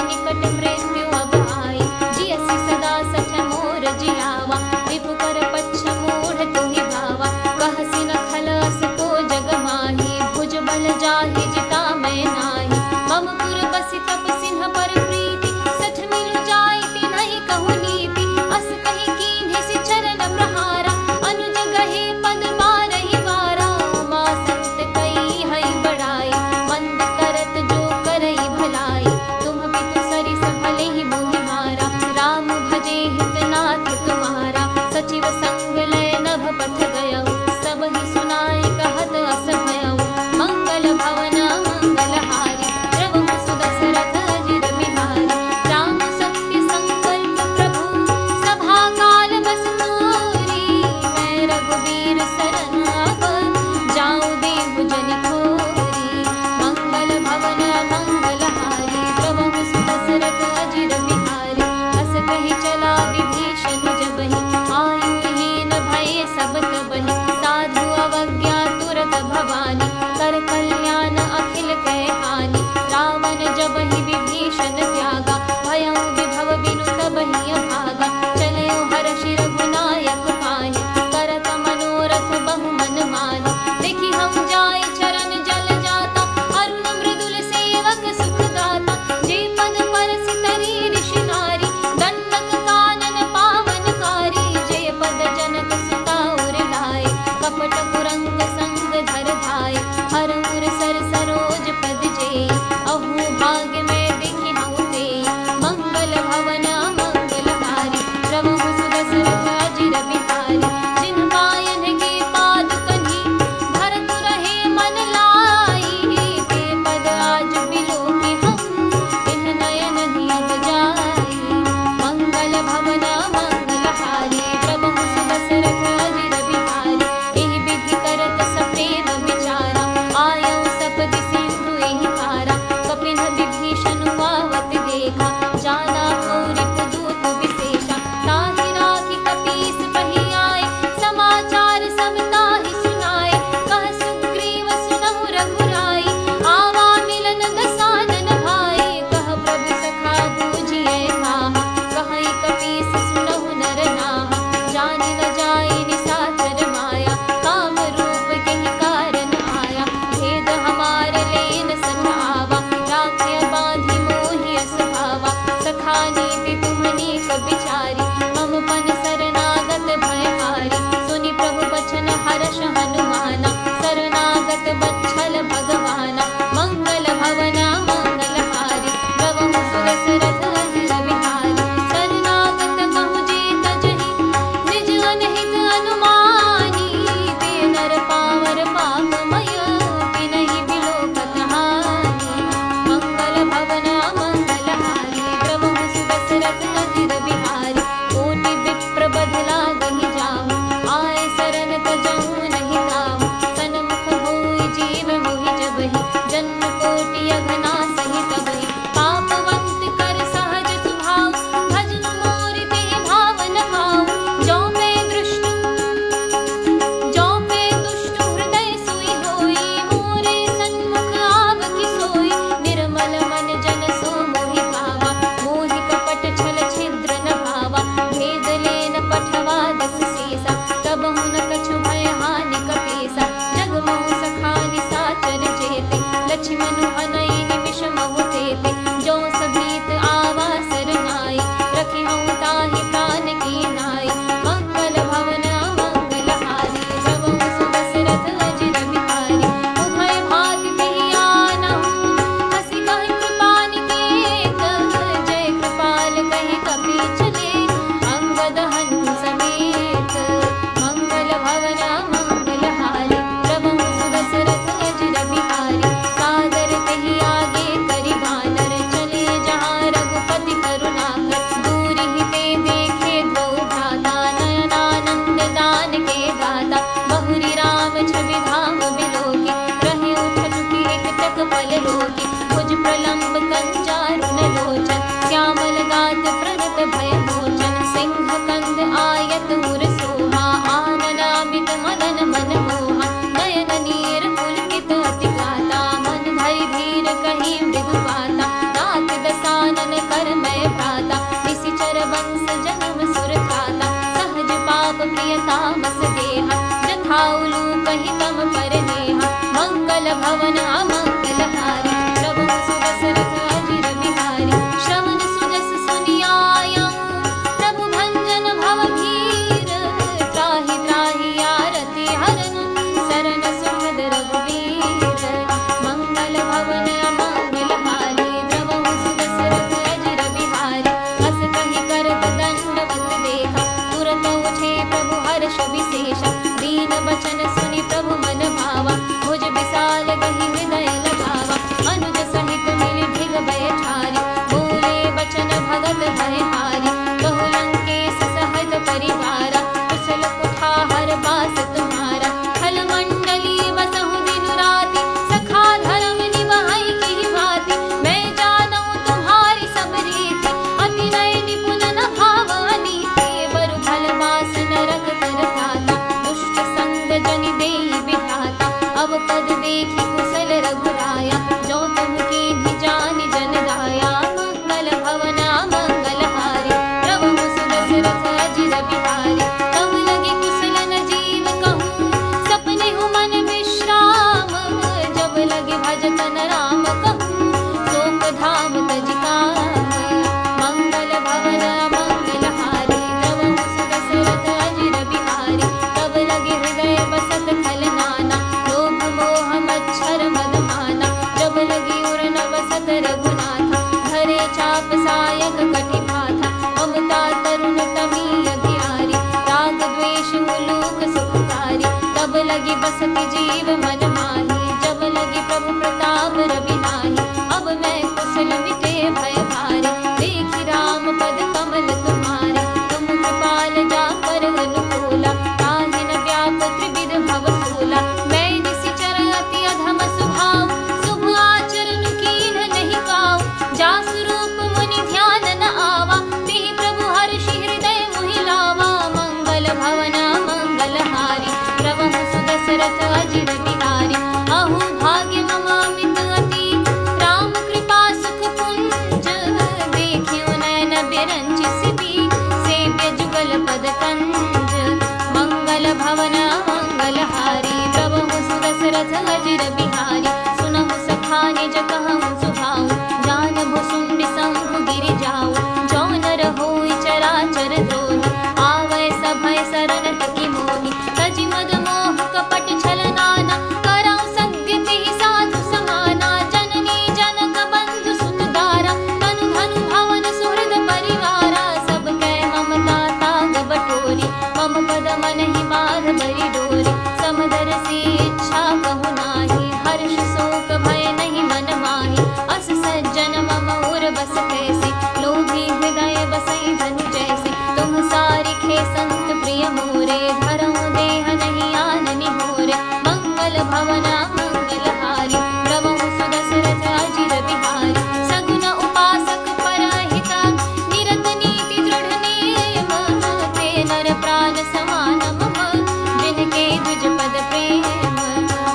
निकट मृत्यु अब आई। जियसि सदा सठ मोर जियावा, रिपु कर पच्छ मूढ़ तुहि भावा। कहसि न खलस को जग माही, भुज बल जाहि जिता मैं नाही। मम पुर बसि तप सिन्ह पर प्रीति, सठ मिलु जाइति नहीं कहु नीति। अस कहि कीन्हे सि चरण प्रहारा, अनुज गहे पद बारहि बारा। मा संत कई हई बड़ाई, मंद करत जो करई भलाई। तुम पितु सरिस भले ही मोहि मारा, राम भजे हितनाथ तुम्हारा। सचिव संग लय नभ पथ गयऊ, सब ही सुनाई कहत अस भयऊ। मंगल भवन मंगलहारी, प्रभु सुदशरथ अजिर बिहारी। राम सत्य संकल्प प्रभु, सभा काल बस मोरी। मैं रघुबीर सरन अब, जाऊं देहु जनि खोरी। मंगल भवन मंगलहारी, प्रभु सुदशरथ अजिर बिहारी। हस कहि चला विभीषण जबहि, आयुहीन भये सब तबहि। साधु अवज्ञा तुरत भवानी, कर कल्याण अखिल कै हानि। रावण जबहि विभीषण त्यागा, भयउ विभव बिनु तबहि अभागा। चलयो हरषि रघुनायक पाहि, करत मनोरथ बहु मन माहि। देखि हम जाय चरण जल जाता, अरुण मृदुल सेवक सुख दाता। जे पद परसि तरी ऋषि नारी, दंडक कानन पावनकारी। जे पद जनक सुता उर लाए, कपट कुरंग संग धर धाय। हर उर सर सरोज पद जेई, अहु भाग्य में देखि हऊँ तेई। मंगल भवन मंगलहारी, प्रभु सुदशरथ अजिर बिहारी। जिन पायन के पाद कन्ही, भरत रहे मन लाई। ते पद आज बिलोके हम, तिन नयन नियत जाई। मंगल भवन मंगलहारी, प्रभु सुदशरथ अजिर बिहारी। एहि विधि करत सप्रेम विचारा, आयौ सपदि सिंधु एहि पारा। कपिन विभीषण आवत देखा, जाना कौरिप दूत विशेषा। ताहि राखि कपीस बहि आए, समाचार सब ताहि सुनाए। कह सुग्रीव सुनहु रघुराई, आवा मिलन दसानन भाई। कह प्रभु सखा बूझिए काहा, कहई कपीस सुनहु नर नाहा। जानि न जाय निशाचर माया, काम रूप केहि कारण आया। भेद हमार लेन सन आवा, राखय बाँधि मोहि अस भावा। सखा नीति तुम्हनी क बिचारी, मम पन शरणागत भयहारी। सुनि प्रभु बचन हर्ष हनुमाना, शरणागत बच्छल भगवाना। मंगल भवन मंगलहारी, प्रभु सुदशरथ अजिर बिहारी। शरणागत कहु जे तजहि, निज अनहित अनुमानी। ते नर पावर पापमय, तिनहि बिलोकत हानि। मंगल भवन मंगलहारी, प्रभु सुदशरथ अजिर बिहारी। कोटि विप्र बदला गहि जाहु, आए शरण तजहु नहीं ताहु। सन्मुख होई जीव मोहि जबहि, जन्म कोटि अघना सहि तबहि। पापवंत कर सहज सुभाव, भजन मोरि तेहि भावन भाव। जो पे दुष्ट हृदय सोई होई, मोरे सन्मुख आव कि सोई। निर्मल मन जन सो मोहि भावा, मोहि कपट छल छिद्र न भावा। भेद लेन पठवा दस सीसा, तबहु न कछु भय हानि कपीसा। जग महु सखा निशाचर जेते, लक्ष्मण हनई निमिष महु तेते। जो सभीत आवा सरनाई, रखि हऊँ ताहि प्राण की नाई। मंगल भवन मंगलहारी, प्रभु सुदशरथ अजिर बिहारी। उभय भाग तेहि आनहु, हँसि कहि कृपा निकेत। जय कृपाल कहि कपि चले, अंगद हनु समेत। मंगल भवन मंगलहारी, प्रभु सुदशरथ अजिर बिहारी। सादर तेहि आगे करि बानर, चले जहाँ रघुपति करुणाकर। दूरि ही ते देखे द्वौ भ्राता, नयनानंद दान के दाता। बहुरी राम छवि धाम बिलोकी, रहे उठनुकी एकटक पल रोकी। भुज प्रलंब कंचारुन लोचन, श्यामल गात प्रणत भय मोचन। सिंह कंद आयत उर सोहा, आननामित मदन मन मोहा। नयन नीर पुलकित अति गाता, मन भय धीर कहि मृदु बाता। नाथ दसानन कंस जन्म सुर त्राता, सहज पाप प्रिय तामस देहा, जथा उलूक हितम पर नेहा, मंगल भवन अमंगल हारी, प्रभु सुदशरथ अजिर बिहारी, श्रवण सुजस सुनियायऊ, प्रभु भंजन भव भीर, त्राहि त्राहि आरति हरनु, शरण सुखद रघुवीर, मंगल भवन अमंगल हारी, प्रभु सुदशरथ अजिर बिहारी, हस कहि करत दंडवत देखा, तुरत उठे प्रभु हर्ष विशेषा, दीन बचन सुनि प्रभु मन भावा, भुज विशाल गहि हृदय लगावा, अनुज सहित मिलि धिग बैठारी, बोले बचन भगत भय हारी, कहु लंकेश सहित परिवारा, कुशल कुठार बास तुम्हारा, खल मंडली बसहु दिन राति, सखा धर्म निभाई की भांति, मैं जानू तुम्हारी सब रीति, अति नय निपुण न भावनीति, बरु भल बास नरक कर खाता, दुष्ट संग जनि देहि बिठाता, अब पद देखि कुशल रघुराया, जो तुम कीन्ही जानि जन गाया, मंगल भवन मंगल हारी, प्रभु सुदशरथ अजिर बिहारी, तब लगे कुशल न जीव कहूँ, सपने हूँ मन विश्राम, जब लगे भजत न राम कहूँ, शोक धाम तज काम, मंगल भवन मंगल हारी, प्रभु सुदशरथ अजिर बिहारी, तब लगे हृदय बसत खल नाना, लोभ मोह मच्छर मद माना, जब लगी उर न बसत रघुनाथा, धरे चाप सायक कटि भाथा, ममता तरुण तमी अभियारी, राग द्वेष मुलूक सुखकारी, तब लगी बसति जीव मन माही, जब लगी प्रभु प्रताप रवि नाही, अब मैं कुशल मिटे भय भारी, देखि राम पद कमल तुम्हारे, तुम कृपाल जा पर अनुकूला, ताहि न व्याप त्रिविध भव सूला, मैं निशिचर अति अधम स्वभाव, शुभ आचरण कीन्ह नहीं काऊ, जासु रूप मुनि ध्यान न आवा, तेहि प्रभु हर्षि हृदय मोहि लावा, मंगल भवन मंगल हारी, प्रभु सुदशरथ अजिर बिहारी, अहो भाग्य मम अमित अति, राम कृपा सुख पुंज, देखियो नयन बिरंचि सिबी, सेव्य जुगल पद कंज, मंगल भवन मंगल हारी, प्रभु सुदशरथ अजिर बिहारी, सुनहु सखा निज कहूँ सुभाऊ, जानहु सुंड संहु गिरि जाऊ, जो नर होई चराचर द्रोही, आवै सभय शरण तकी मोहि, तजि मद मोह कपट छल नाना, करौ सत्य तिहि साधु समाना, जननी जनक बंधु सुत दारा, तनु धनु भवन सुहृद परिवारा, सब कै ममता ताग बटोरी, मम पद मनहि बाध बरि डोरी, समदर्शी इच्छा कहु नाही, हर्ष शोक भय नहीं मन माही, अस सज्जन मम उर बस कैसे, लोभी हृदय बसई धनु जैसे, तुम सारिखे संत प्रिय मोरे, धरऊ देह नहीं आननि मोरे, मंगल भवन मंगल हारी, प्रभु सुदशरथ अजिर बिहारी, सगुन उपासक परहिता, निरत नीति दृढ़ नेम, ते नर प्राण समान मम, जिनके द्विज पद प्रेम,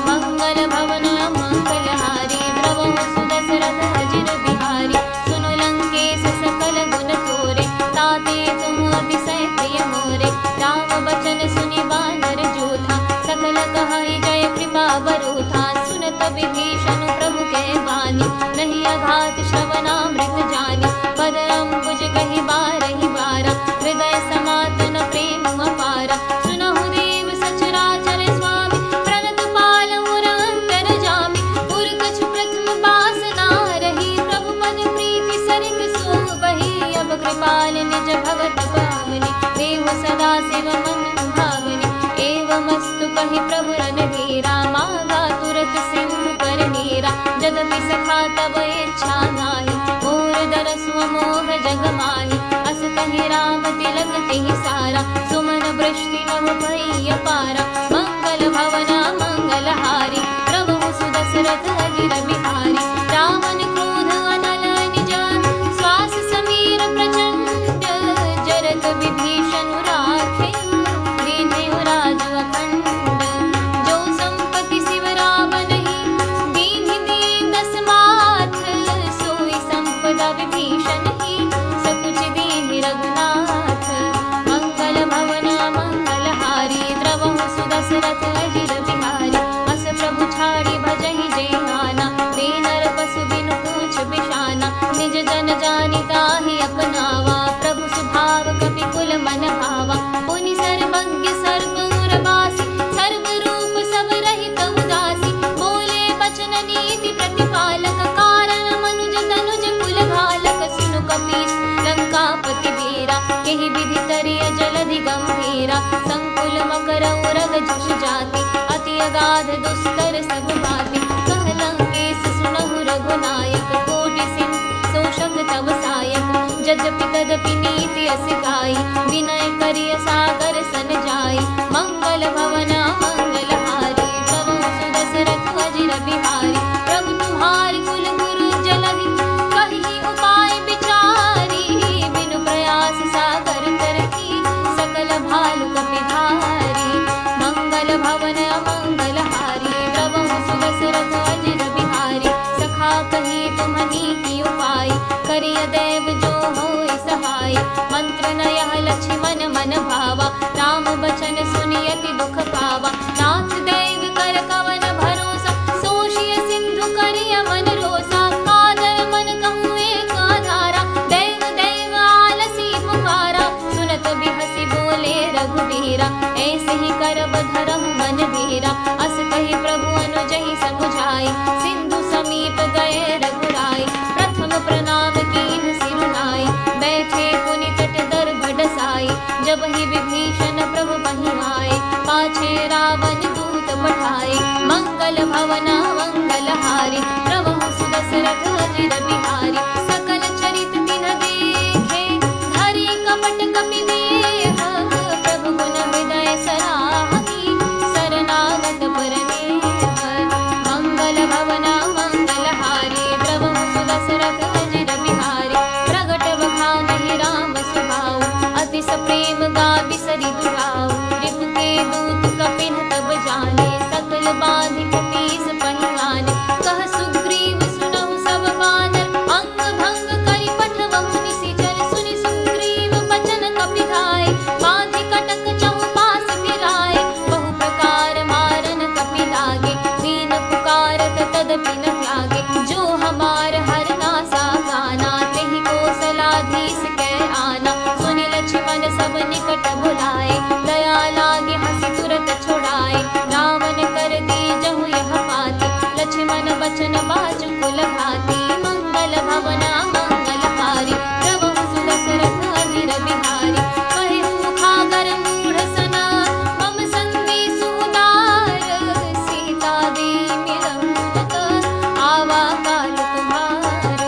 मंगल भवन मंगल हारी, प्रभु सुदशरथ अजिर बिहारी, सुनो लंकेश सकल गुण तोरे, ताते तुम अतिशय प्रिय मोरे, राम बचन सुनि बानर जोथा, सकल कहाई जय कृपा बरोथा, सुनत विभीषण प्रभु के बानी, नहीं अघात श्रवणामृत जानी, पद अम्बुज कहि बारहि बारा, हृदय समातन प्रेम अपारा, सुनहु देव सचराचर स्वामी, प्रणत पाल मुर अंतरजामी, उर कछु प्रथम बासना रही, प्रभु पद प्रीति सरित सोबहि, अब कृपाल निज भगत पावनी, देहु सदा शिव मन भावनी, एवमस्तु कहि प्रभु रणधीरा, मांगा तुरत सिंधु पर नीरा, जगति सखा तब इच्छा नाही, मोर दरसु अमोघ जग माही, अस कहि राम तिलक तिहि सारा, सुमन वृष्टि नभ भई अपारा, मंगल भवन मंगल हारी, प्रभु सुदशरथ अजिर बिहारी, रावण क्रोध अनल निज, श्वास समीर प्रचंड, जरत विभीषण राखे, दीन्हे राज अखंड, जो संपत्ति शिव राम नहीं, दीन्हि दीन दस माथ, सोई संपदा विभीषण ही, सकुच दीन्हि रघुनाथ। करऊ रग झुष जाति, अति अगाध दुस्तर सब बाति। कह लंकेश सुनहु रघुनायक, कोटि सिंह शोषक तव सायक। यद्यपि तदपि नीति अस गाई, विनय करिय सागर सन जाई। मंगल भवन मंगल हारी, प्रभु सुदशरथ अजिर बिहारी। प्रभु तुम्हारी कुल गुरु जलहि, कहि उपाय विचारी। बिनु प्रयास सागर तरही, सकल भालु कपिधारी। मंगल भवन मंगल हारी, प्रभु सुदशरथ अजिर बिहारी। सखा कही तुम्हनी की उपाय, करिय देव जो होय सहाय। मंत्र न यह लक्ष्मण मन भावा, राम बचन सुनियति दुख पावा। नाथ देव कर कवन भरोसा, सोषिय सिंधु करिय मन रोसा। आदर मन कहूँ एक आधारा, देव देव आलसी पुकारा। सुनत बिहसी बोले रघुबीरा, ऐसे ही करब धरहु मन धीरा। अस कही प्रभु अनुजहि समुझाई, सिंधु समीप गए रघुराई। प्रथम प्रणाम कीन सिरुनाई, बैठे पुनि तट दर्भ डसाई। जब ही विभीषण प्रभु बहि आए, पाछे रावण दूत पठाए। मंगल भवन मंगल हारी, प्रभु सुदशरथ अजिर बिहारी। सकल चरित तिन्ह देखे, धरि कपट कपि देह। प्रभु गुण हृदय सराही, शरणागत परमेह। मंगल भवन मंगल हारी, प्रभु सुदशरथ अजिर बिहारी। प्रगट बखानहि राम सुभाऊ, अतिस प्रेम गा बिसरि दुराऊ। रिपु के दूत कपिन तब जाने, सकल बाधि कपीस पहिराने। कह सुग्रीव सुनहु सब बानर, अंग भंग करि पठवहु निशिचर। सुनि सुग्रीव बचन कपिधाय, बाधि कटक चहुपास फिराय। बहु प्रकार मारन कपि लागे, दीन पुकारत तदपि न त्यागे। जो हमार हरनासा गाना, तेहि कौशलाधीश कै आना। सुनि लक्ष्मण सब निकट बुलाए, दया लागे हंसी तुरत छुड़ाए। रावण कर दीजहु यह बाती, लक्ष्मण बचन बाजु कुल घाती। मंगल भवन मंगल हारी, प्रभु सुदशरथ अजिर बिहारी। कहिहु मुखागर मूढ़ सना, मम संदेशु उदार। सीता दी मिलंत, आवा काल तुम्हार।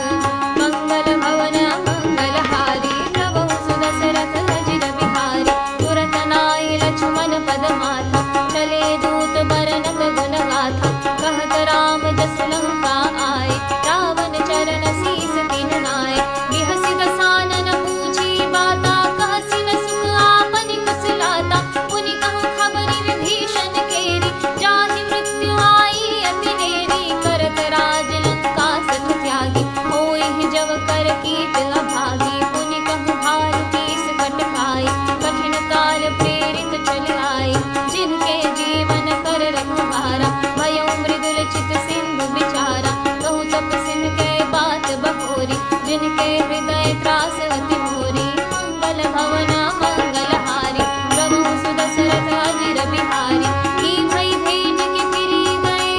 मंगल भवन मंगल हारी, प्रभु सुदशरथ अजिर बिहारी। तुरत नाहि लक्ष्मण पद माथा, चले दूत बरनत गुण गाथा। कहत राम जसु लंका आए, रावण चरण शीस तिन नाय। बिहसि दसानन पूछी बाता, कहसि न सुख आपन कुशलाता। पुनि कहूँ खबरि विभीषण केरी, जाहि मृत्यु आई अति नेरी। करत राज लंका सठ त्यागी, होई जब कर कीट अभागी। पुनि कहूँ भालु कीस कट खाई, कठिन काल प्रेरित चल आई। जिनके जीवन कर रखवारा, भयउ मृदुल चित सिंधु बिचारा। कहूँ तपसिन के बात बहोरी, जिनके हृदय त्रास अति मोरी। मंगल भवन मंगल हारी, प्रभु सुदशरथ अजिर बिहारी। की भई भेंट के फिरि गए,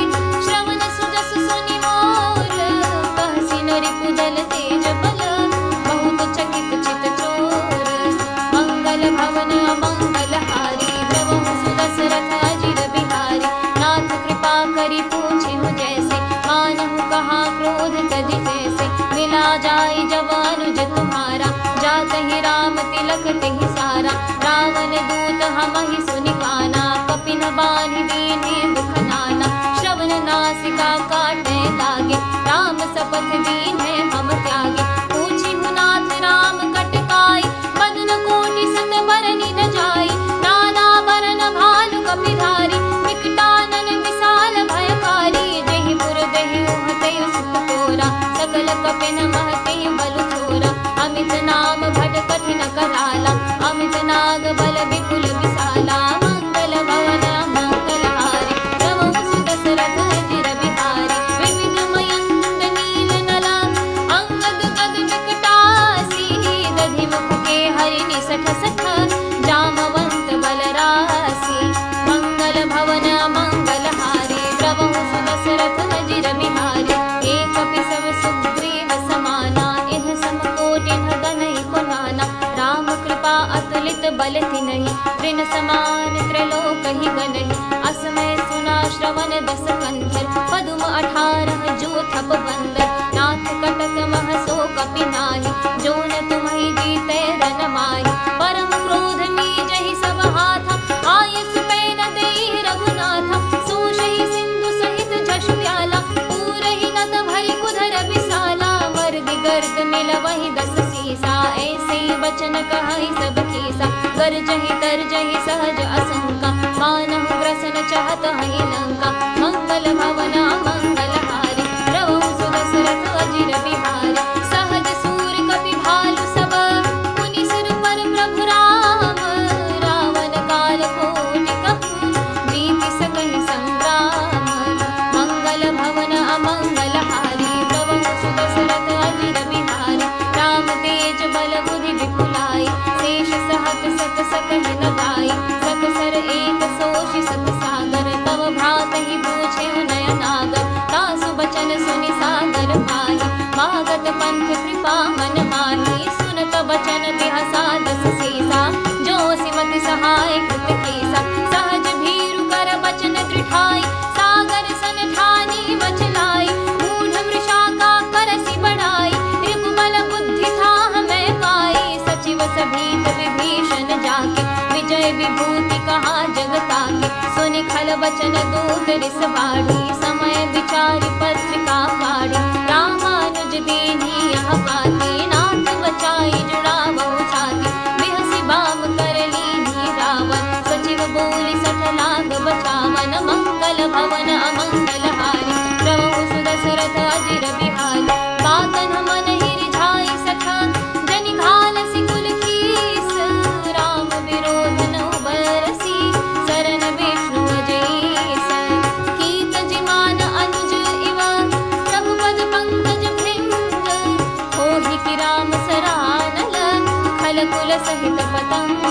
श्रवण सुजस सुनि मोर। कहसि न रिपुदल तेज बल, बहुत चकित चित चोर। मंगल भवन मंगल हारी, प्रभु सुदशरथ अजिर बिहारी। नाथ कृपा करि पूछिहु जैसे, मानहु कहा क्रोध तजि जैसे। मिला जाई जब अनुज तुम्हारा, जातहि राम तिलक तिहि सारा। रावण दूत हमहि सुनि काना, कपिन बान्हि दीन्हे दुख नाना। श्रवण नासिका काटे लागे, राम शपथ दीन्हे हम त्यागे। पूछिहु नाथ राम कटकाई, बदन कोटि सत बरनि न जाई। नाना बरन भालु कपिधारी, विकटानन विशाल भयकारी। जेहि पुर देहि उह तेहि सुख तोरा, सकल कपिन महते बलु थोरा। अमित नाम भट कठिन कराला, अमित नाग बल विपुल विशाला। मंगल भवन मंगल हारी, प्रभु सुदशरथ अजिर बिहारी। विविध मयंक नील नला, अंगद गद विकटासी। दधि मुख के हरि निसठ सठ, जामवंत बलरासी। मंगल भवन मंगल हारी, प्रभु सुदशरथ अजिर बिहारी। एक कपि सब सुग्रीव समाना, इह सम कोटि गनहि को नाना। राम कृपा अतुलित बल तिन्हि, तृण समान त्रैलोक ही गनहि असमय सुना श्रवण दस कंधर पदुम 18 जो थप बंदर नाथ कटक मह सो कपि नाही जो न तुम्हि जीते रन माहि परम क्रोध नीजहि सब हाथा आय सुपैन देहि रघुनाथ सोषहि सिंधु सहित झषु व्याला पूरहि नत भरि कुधर विसाला मर्दि गर्द मिलवहि दस सीसा ऐसे वचन कहहि सब कीसा गर्जहि तर्जहि सहज असंका मानहु ग्रसन चाहत हहि लंका मंगल भवन मंगल हारी रवौ सुदशरथ अजिर बिहारी सहज सूर कपि भालु सब मुनि सिर पर प्रभु राम रावण काल कोटि कहु जीति सकहि संग्राम मंगल भवन अमंगल हारी रवौ सुदशरथ अजिर बिहारी राम तेज बल बुद्धि विपुलाई शेष सहत सत सकहि न गाई सत सर एक सोषि सत सागर तव भ्रातहि बूझे नयनागर तासु बचन सुनि सागर पाहि मागत पंथ कृपा मन माहि सुनत बचन बिहसा दस सीसा जो सिमति सहाय कृत कीसा सहज भीरु कर बचन दृढ़ाई सागर सन ठानी बचलाई मूढ़ मृषा का करसि बढ़ाई रिपुबल बुद्धि थाह मैं पाई सचिव सभीत विभीषण जाके विजय विभूति कहा जगता के सुनि खल बचन दूत रिस बाढ़ी समय विचारि पत्रिका फाड़ी रामानुज दीन्ही यह पाती नाथ बचाई जुड़ावहु छाती बिहसि बाम कर लीन्ही रावण सचिव बोली सठ लाग बचावन मंगल भवन अमंगल हारी रवौ सुदशरथ अजिर बिहारी बातन मन ही रिझाई सखा जनि घाल सिकुल कीस राम विरोध नौ बरसी शरण विष्णु अजईस कीत जिमान अनुज इव रघुपद पंकज भृंग होहि कि राम सरानल खल कुल सहित पतंग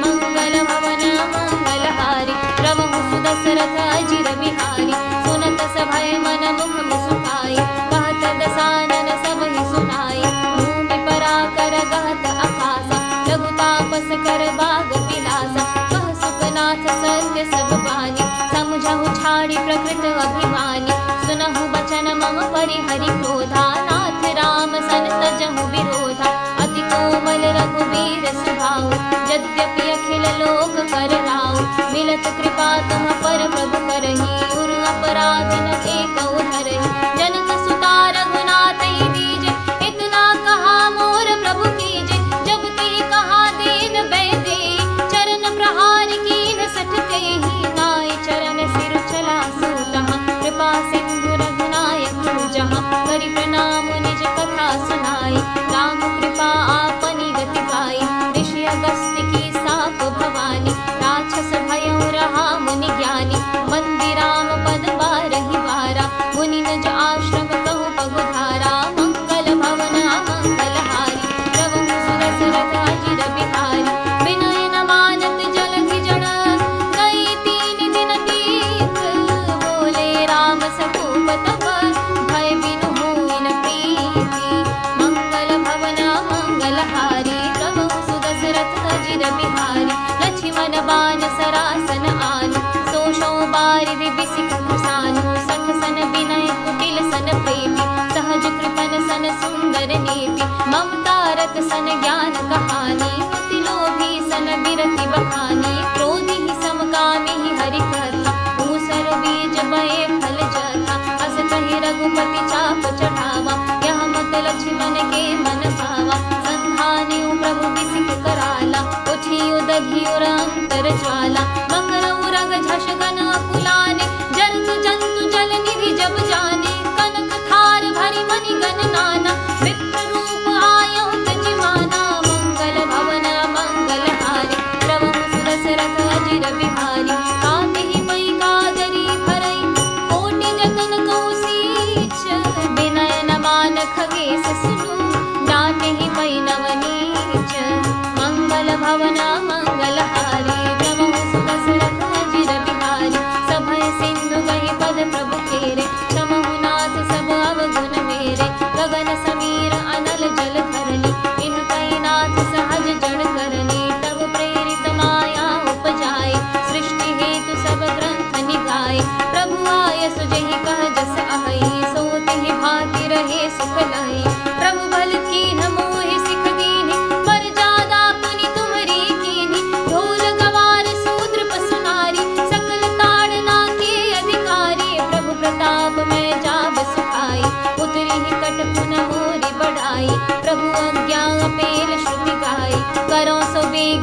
मंगल भवन मंगल हारी रवौ सुदशरथ अजिर बिहारी सुनत सभय मन मुख मुसुकाई कहत दसानन सब ही सुनाई भूमि परा कर गहत अखासा लघु तापस कर बाग पिलासा कह सुखनाथ सत्य सब बानी समझहु छाड़ी प्रकृत अभिमानी सुनहु बचन मम परिहरि क्रोधा नाथ राम सन तजहु विरोधा अति कोमल रघुवीर स्वभाव यद्यपि अखिल लोक कर राव मिलत कृपा तुम पर प्रभु करहि उर अपराध न एकौ धरहि जनक सुता रघुनाथ ही दीजे इतना कहा मोर प्रभु कीजे जब ते कहा दीन बैदे चरण प्रहार कीन सठ तेहि नाय चरण सिर चला सूतः कृपा सिंधु रघुनायक जहाँ करि प्रणाम निज कथा सुनाई राम कृपा आपनी गति गाई ऋषि अगस्त्य की साप भवानी राक्षस भयउ रहा मुनि ज्ञानी मंदिर राम पद बारहि बारा मुनि नज आश्रम कहु पगुधारा मंगल भवन मंगल हारी रवौ सुदशरथ अजिर बिहारी विनय न मानत जलधि जड़ गई 3 दिन बीत बोले राम सकोप तब भय बिनु होई न प्रीति मंगल भवन मंगल हारी रवौ सुदशरथ अजिर बिहारी लक्ष्मण बान सरासन आन सोषो बारिधि बिसिक खुसानु सठ सन विनय कुटिल सन प्रेमी सहज कृपन सन सुंदर नीति ममता रत सन ज्ञान कहानी अति लोभी सन बिरति बखानी क्रोधी ही समकामी ही हरि कथा मूसर बीज बये फल जथा अस कहि रघुपति चाप चढ़ावा यह मत लक्ष्मण के मन भावा संधानी प्रभु बिसिक कराला उठियो दधियो अंतर ज्वाला मंगरऊ रग झष गन अकुलाने जंतु जंतु जल निधि जब जाने कनक थार भरि मणि गण नाना विप्र रूप आयो तजिमाना मंगल भवन मंगल हारी रवौ सुदशरथ अजिर बिहारी कातिहि पै कादरी भरई कोटि जतन कहु सीच विनय न मान खगेश सुनु डांटेहि पै नवनीच मंगल भवन मंगल हारी रवौ सुदशरथ अजिर बिहारी सभय सिंधु गहि पद प्रभु खेरे क्षमहु नाथ सब अवगुण मेरे गगन समी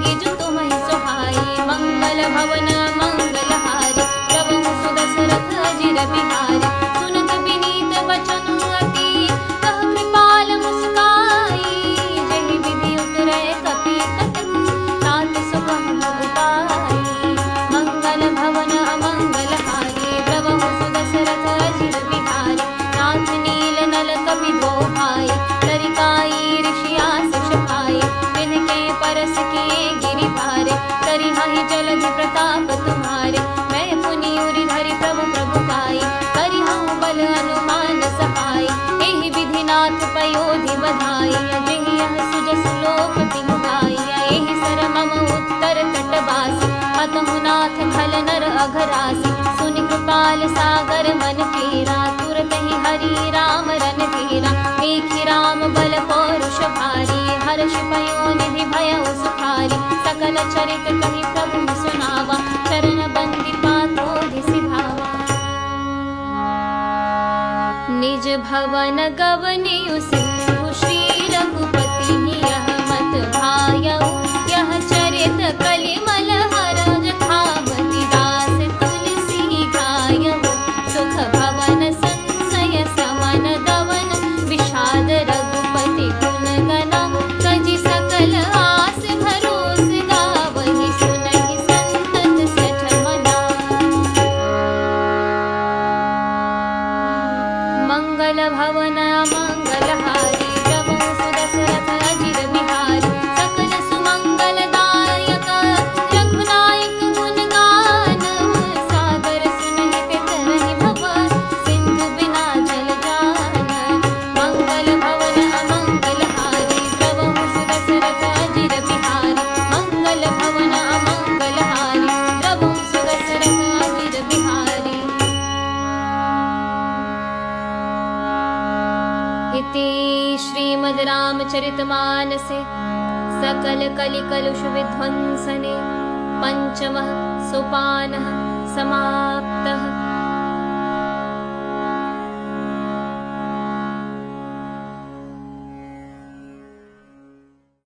तीज तुम्हि सुहाई। मंगल भवन मंगलहारी प्रभु सुदशरथ अजिर बिहारी। सुनत विनीत वचन अति कह कृपाल मुस्काई। जहि विधि उतरै कपि कटक तात सुबह उपाई। मंगल भवन अमंगलहारी प्रभु सुदशरथ अजिर बिहारी। नाथ नील नल कपि दो भाई लरिकाई ऋषियास सभाई। तिनके परस किए गिरि भारे करिहहि जलधि प्रताप तुम्हारे। मैं पुनि उरि धरि प्रभु प्रभुकाई करिहउँ बल अनुमान सहाय। एहि विधि नाथ पयोधि बधाई जेहि यह सुजस लोक तिहुँ गाई। एहि सर मम उत्तर तटवासी हतहु नाथ खल नर अघरासी। सुनि कृपाल सागर मन पीरा तुरत ही हरि राम रन धीरा। देखि राम बल पौरुष भारी हर्ष पयोनिधि भयउ सुखारी। सकल चरित कहि प्रभु सुनावा चरण बंदिपा क्रोधि सिधावा। निज भवन गवनियु सिंधु श्री रघुपति यह मत भायउ। यह चरित कलिमल हरज खावति दास तुलसी गायउ। सुख भवन संशय समन दवन विषाद रघुपति गुण गना। तजि सकल आस भरोस गावहि सुनहि संतत सठ मना। मंगल भवन अमंगलहारी प्रभु सुदशरथ अजिर बिहारी। सकल सुमंगल दायक रघुनायक गुण गान। सागर सुनहि तरहि भव सिंधु बिना जल जान। मंगल भवन अमंगलहारी प्रभु सुदशरथ अजिर बिहारी। मंगल भवन अमंगलहारी प्रभु सुदशरथ अजिर बिहारी। इति श्रीमद् रामचरितमानसे सकल कलिकलुष विध्वंसने पंचमः सोपानः समाप्तः।